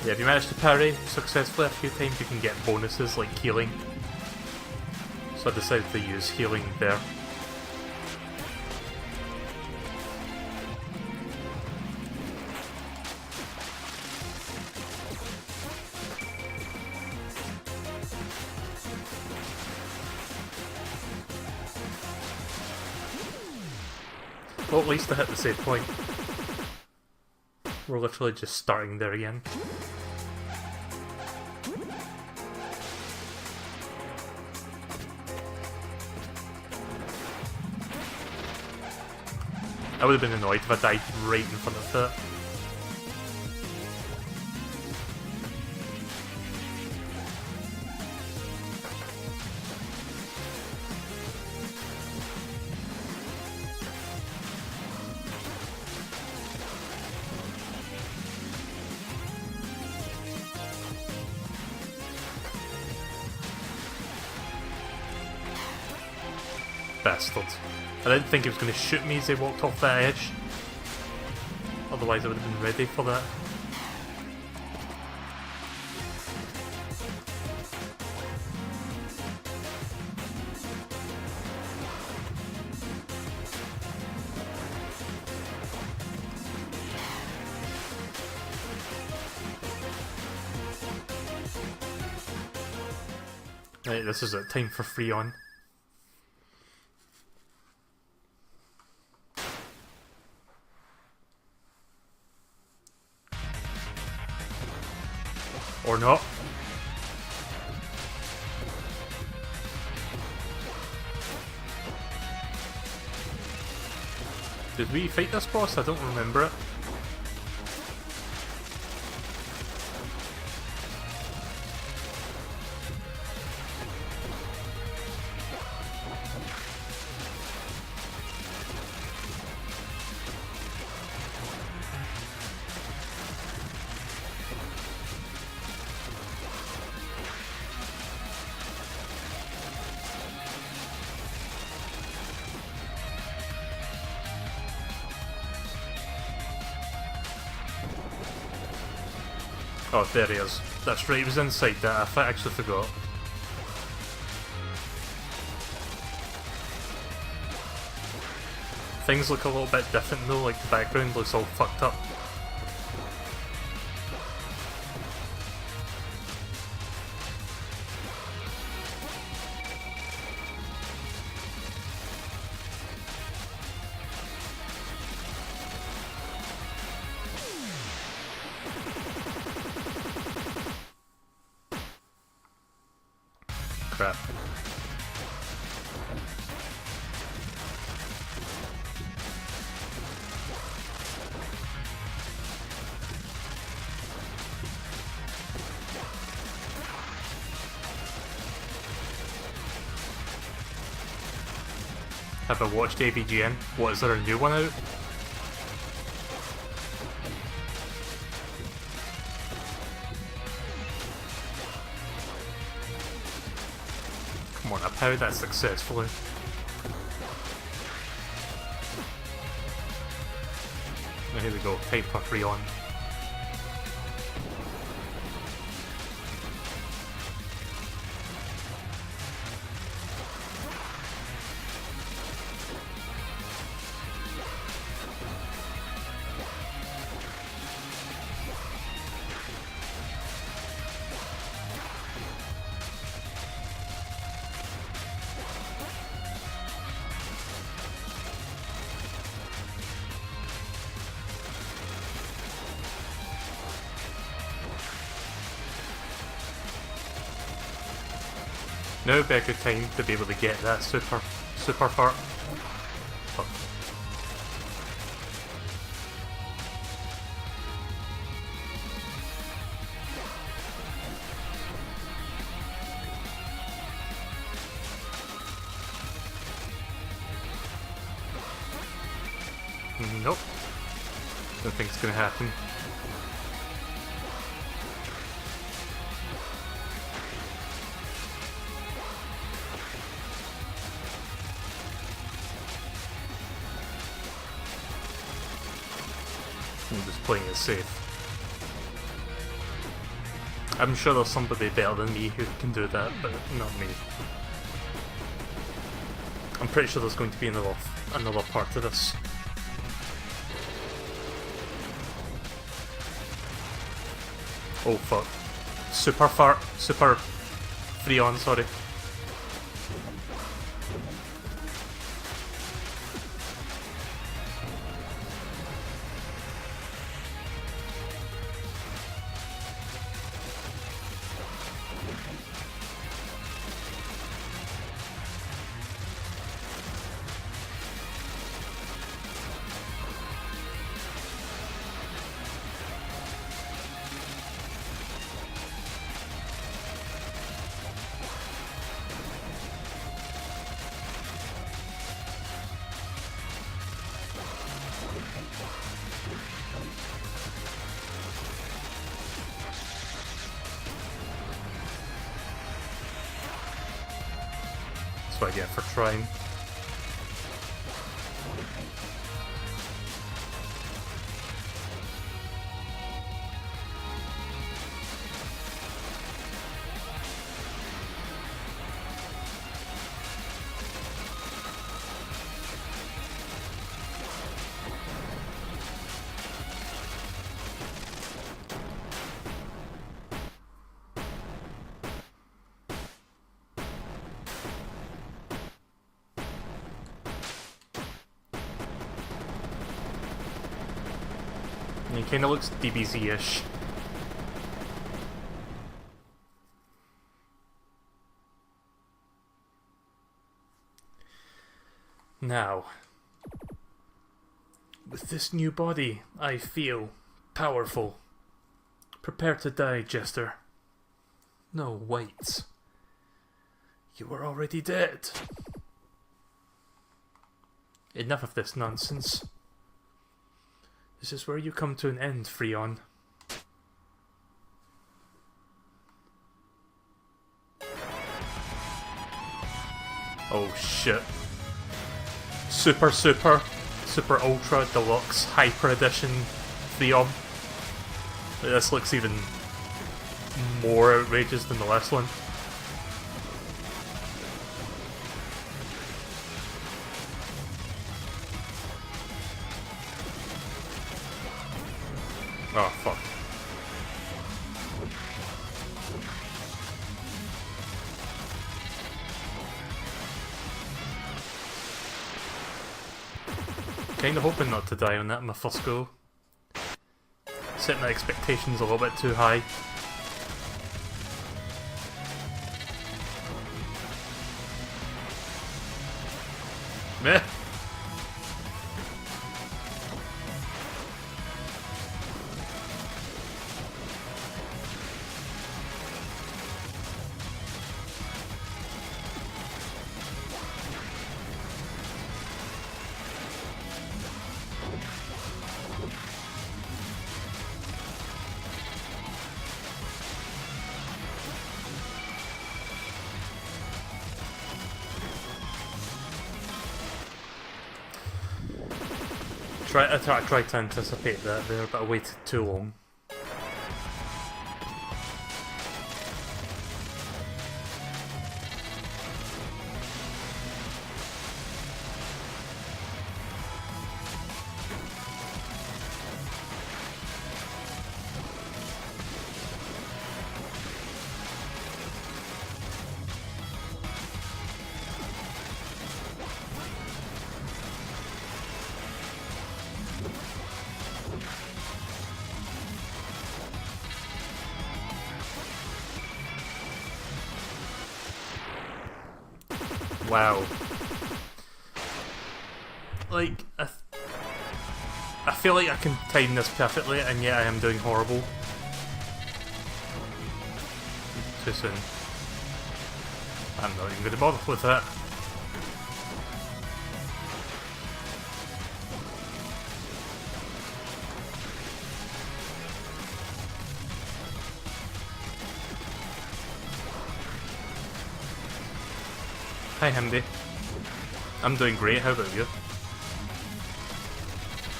Yeah, if you manage to parry successfully a few times, you can get bonuses like healing. So I decided to use healing there. Well, at least I hit the save point. We're literally just starting there again. I would have been annoyed if I died right in front of that. Bastard. I didn't think he was going to shoot me as he walked off that edge. Otherwise I would have been ready for that. Right, this is it. Time for free on. Or not. Did we fight this boss? I don't remember it. Oh, there he is. That's right, he was inside that. I actually forgot. Things look a little bit different though, like the background looks all fucked up. Crap. Have I watched AVGN? What, is there a new one out? Come on, I powered that successfully. Now here we go, time for free on. Now would be a good time to be able to get that super Fark. Fuck. Nope. Don't think it's gonna happen. I'm just playing it safe. I'm sure there's somebody better than me who can do that, but not me. I'm pretty sure there's going to be another part to this. Oh fuck. Super Freon, sorry. That's what I get for trying. He kinda looks DBZ-ish. Now, with this new body, I feel powerful. Prepare to die, Jester. No, wait. You were already dead. Enough of this nonsense. This is where you come to an end, Freon. Oh shit. Super Ultra Deluxe Hyper Edition Freon. This looks even more outrageous than the last one. Oh, fuck. Kinda hoping not to die on that in my first go. Setting my expectations a little bit too high. Meh. I tried to anticipate that there, but I waited too long. Wow. Like, I feel like I can time this perfectly, and yet I am doing horrible. Too soon. I'm not even going to bother with that. Hi Hamdi. I'm doing great, how about you?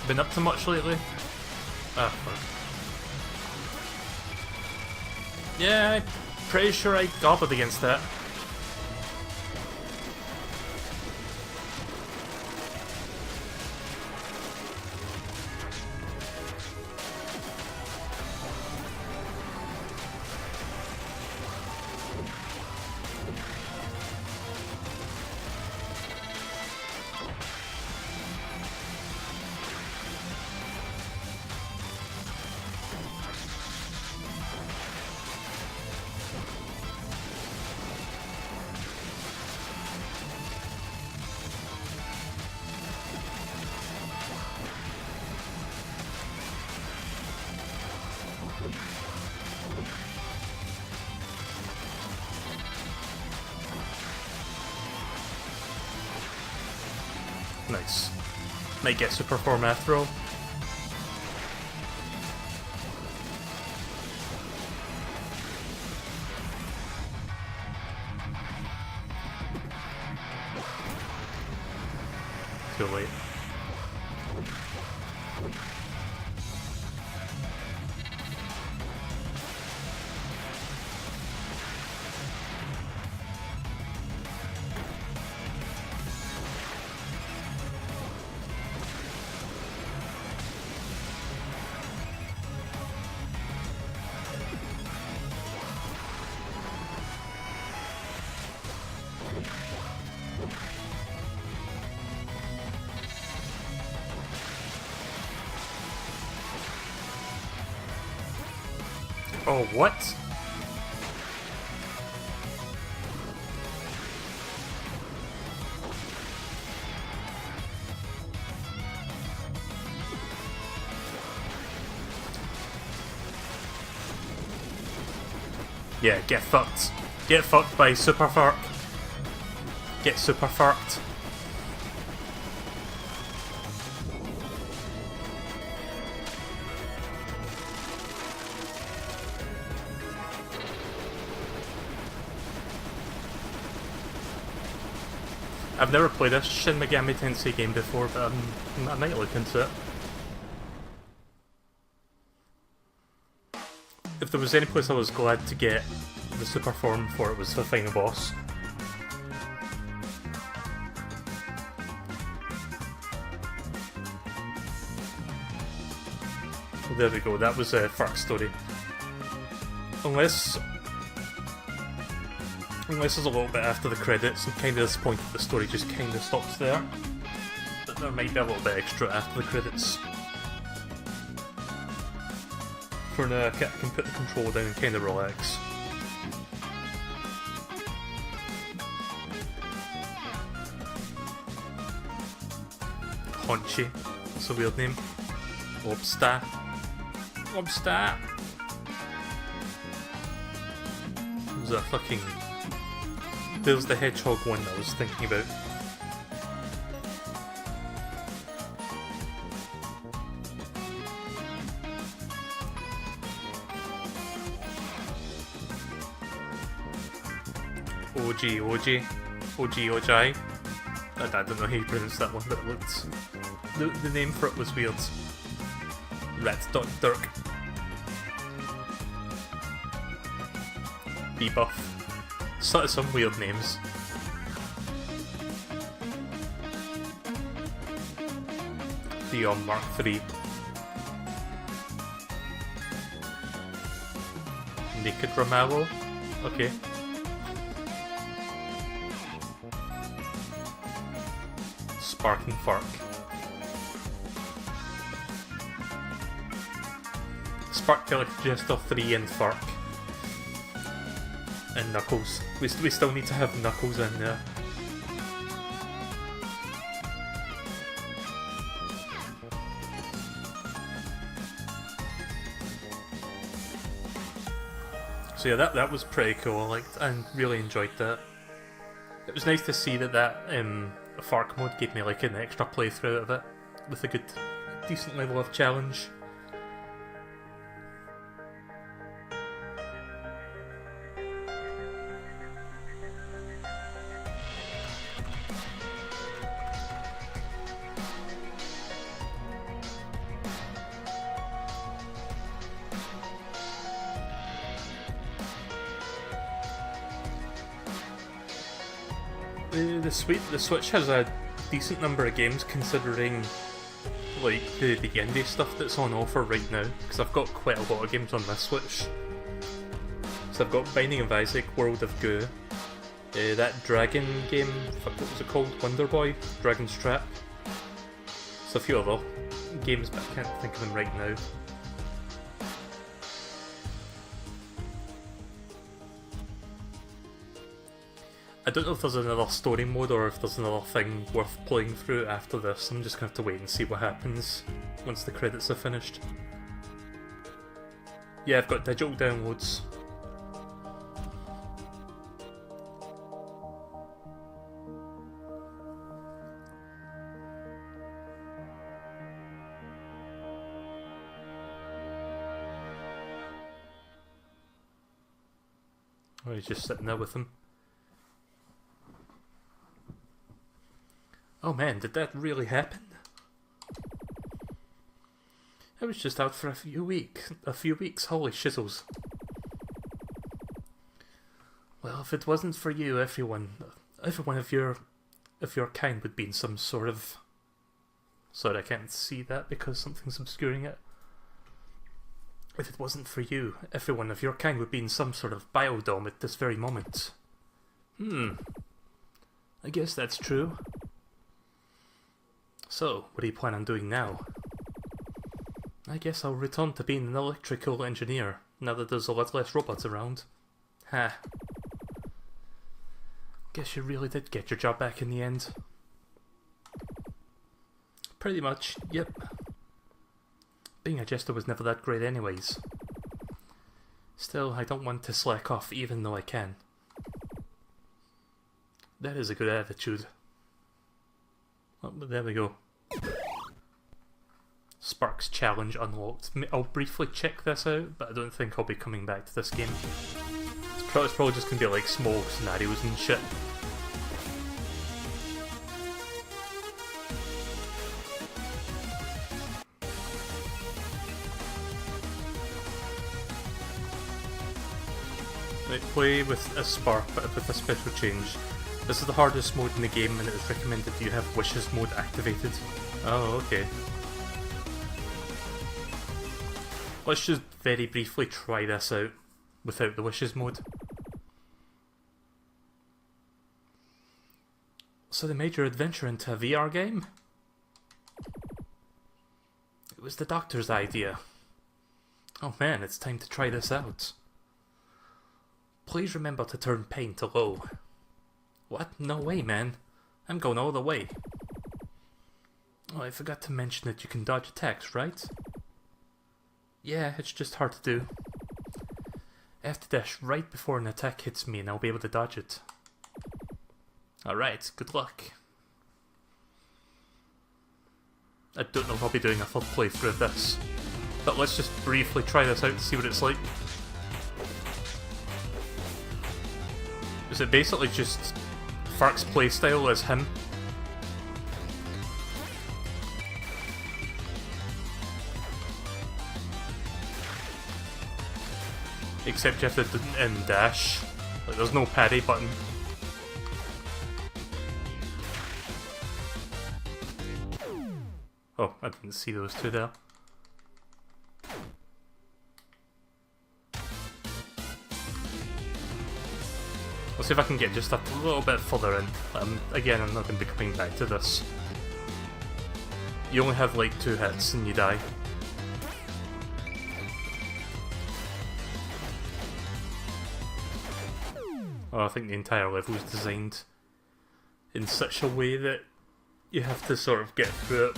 Been up to much lately? Ah, fuck. Yeah, I'm pretty sure I guarded against that. Nice. Might get super form after all. Too late. Oh, what? Yeah, get fucked. Get fucked by Super Fark. Get super farked. I've never played a Shin Megami Tensei game before, but I might look into it. If there was any place I was glad to get the super form for, it was the final boss. Well, there we go, that was a Fark story. Unless it's a little bit after the credits, I'm kind of disappointed the story just kind of stops there. But there might be a little bit extra after the credits. For now, I can put the controller down and kind of relax. Haunchy, that's a weird name. Lobster. Lobster! There's a fucking... There's the hedgehog one I was thinking about. OG. I don't know how you pronounce that one, but it looked... The name for it was weird. Rat.Dirk. Debuff. Some weird names. Dion Mark III. Naked Ramallo? Okay. Spark and Fark. Spark Killer Jester 3 and Fark. And Knuckles. We still need to have Knuckles in there. So yeah, that was pretty cool. I really enjoyed that. It was nice to see that Fark mode gave me like an extra playthrough of it with a decent level of challenge. The Switch has a decent number of games considering like the indie stuff that's on offer right now, because I've got quite a lot of games on this Switch. So I've got Binding of Isaac, World of Goo, that dragon game, what was it called? Wonder Boy? Dragon's Trap. There's a few other games, but I can't think of them right now. I don't know if there's another story mode or if there's another thing worth playing through after this. I'm just going to have to wait and see what happens once the credits are finished. Yeah, I've got digital downloads. Oh, he's just sitting there with him. Oh man, did that really happen? I was just out for a few weeks, holy shizzles. Well, if it wasn't for you, everyone of your kind would be in some sort of... Sorry, I can't see that because something's obscuring it. If it wasn't for you, everyone of your kind would be in some sort of biodome at this very moment. I guess that's true. So, what do you plan on doing now? I guess I'll return to being an electrical engineer, now that there's a lot less robots around. Ha. Guess you really did get your job back in the end. Pretty much, yep. Being a Jester was never that great anyways. Still, I don't want to slack off even though I can. That is a good attitude. Oh, there we go. Spark's challenge unlocked. I'll briefly check this out, but I don't think I'll be coming back to this game. It's probably just going to be like small scenarios and shit. Right, play with a Spark, but with a special change. This is the hardest mode in the game, and it is recommended you have Wishes mode activated. Oh, okay. Let's just very briefly try this out without the Wishes mode. So they made your adventure into a VR game? It was the doctor's idea. Oh man, it's time to try this out. Please remember to turn pain to low. What? No way, man. I'm going all the way. Oh, I forgot to mention that you can dodge attacks, right? Yeah, it's just hard to do. I have to dash right before an attack hits me and I'll be able to dodge it. Alright, good luck. I don't know if I'll be doing a full playthrough of this, but let's just briefly try this out to see what it's like. Is it basically just Fark's playstyle as him? Except you have to dash. Like, there's no parry button. Oh, I didn't see those two there. Let's see if I can get just a little bit further in. Again, I'm not going to be coming back to this. You only have like 2 hits and you die. Oh, I think the entire level is designed in such a way that you have to sort of get through it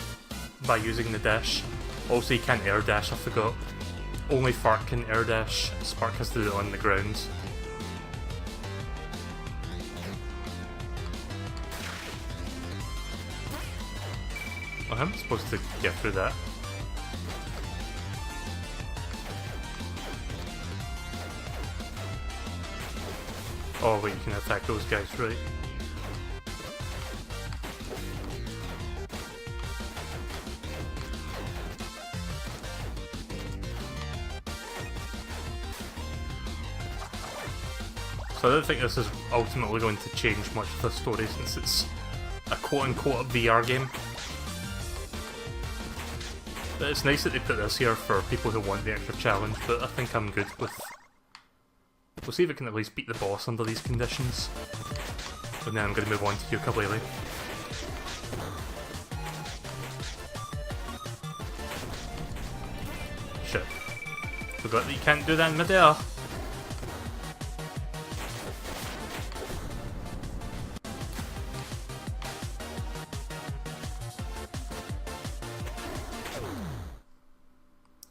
by using the dash. Also, you can't air dash, I forgot. Only Fark can air dash. Spark has to do it on the ground. Oh, I'm supposed to get through that. Oh wait, you can attack those guys, right? So I don't think this is ultimately going to change much of the story since it's a quote-unquote VR game. But it's nice that they put this here for people who want the extra challenge, but I think I'm good with... We'll see if I can at least beat the boss under these conditions. And then I'm going to move on to ukulele. Shit. Forgot that you can't do that in midair.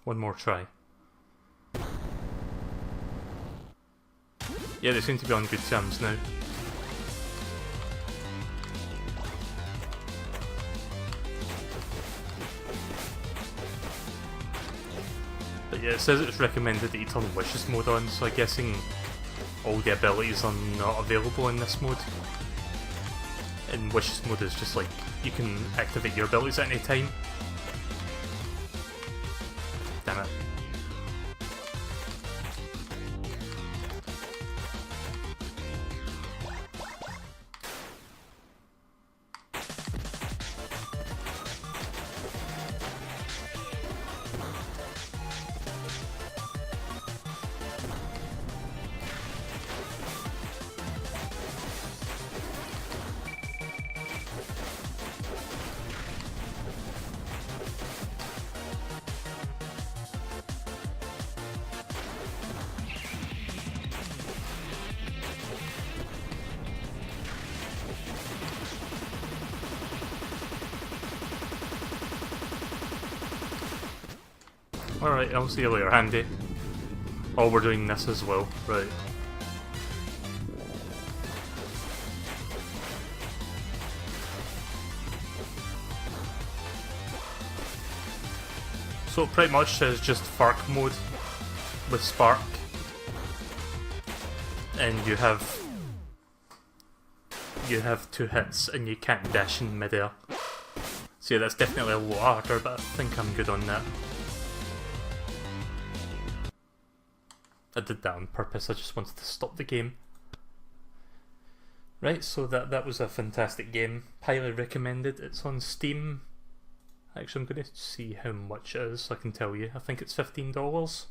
One more try. Yeah, they seem to be on good terms now. But yeah, it says it's recommended that you turn Wishes mode on, so I'm guessing all the abilities are not available in this mode. And Wishes mode is just like, you can activate your abilities at any time. Damn it. Alright, I'll see you later, Handy. Oh, we're doing this as well, right. So it pretty much is just Fark mode with Spark. And you have 2 hits and you can't dash in midair. So yeah, that's definitely a lot harder, but I think I'm good on that. I did that on purpose, I just wanted to stop the game. Right, so that was a fantastic game. Highly recommended. It's on Steam. Actually, I'm going to see how much it is so I can tell you. I think it's $15.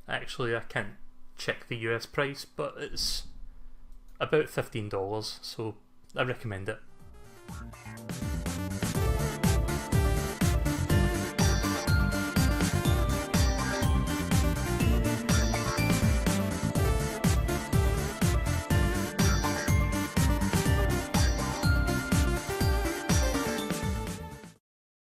Actually, I can't check the US price, but it's about $15, so I recommend it.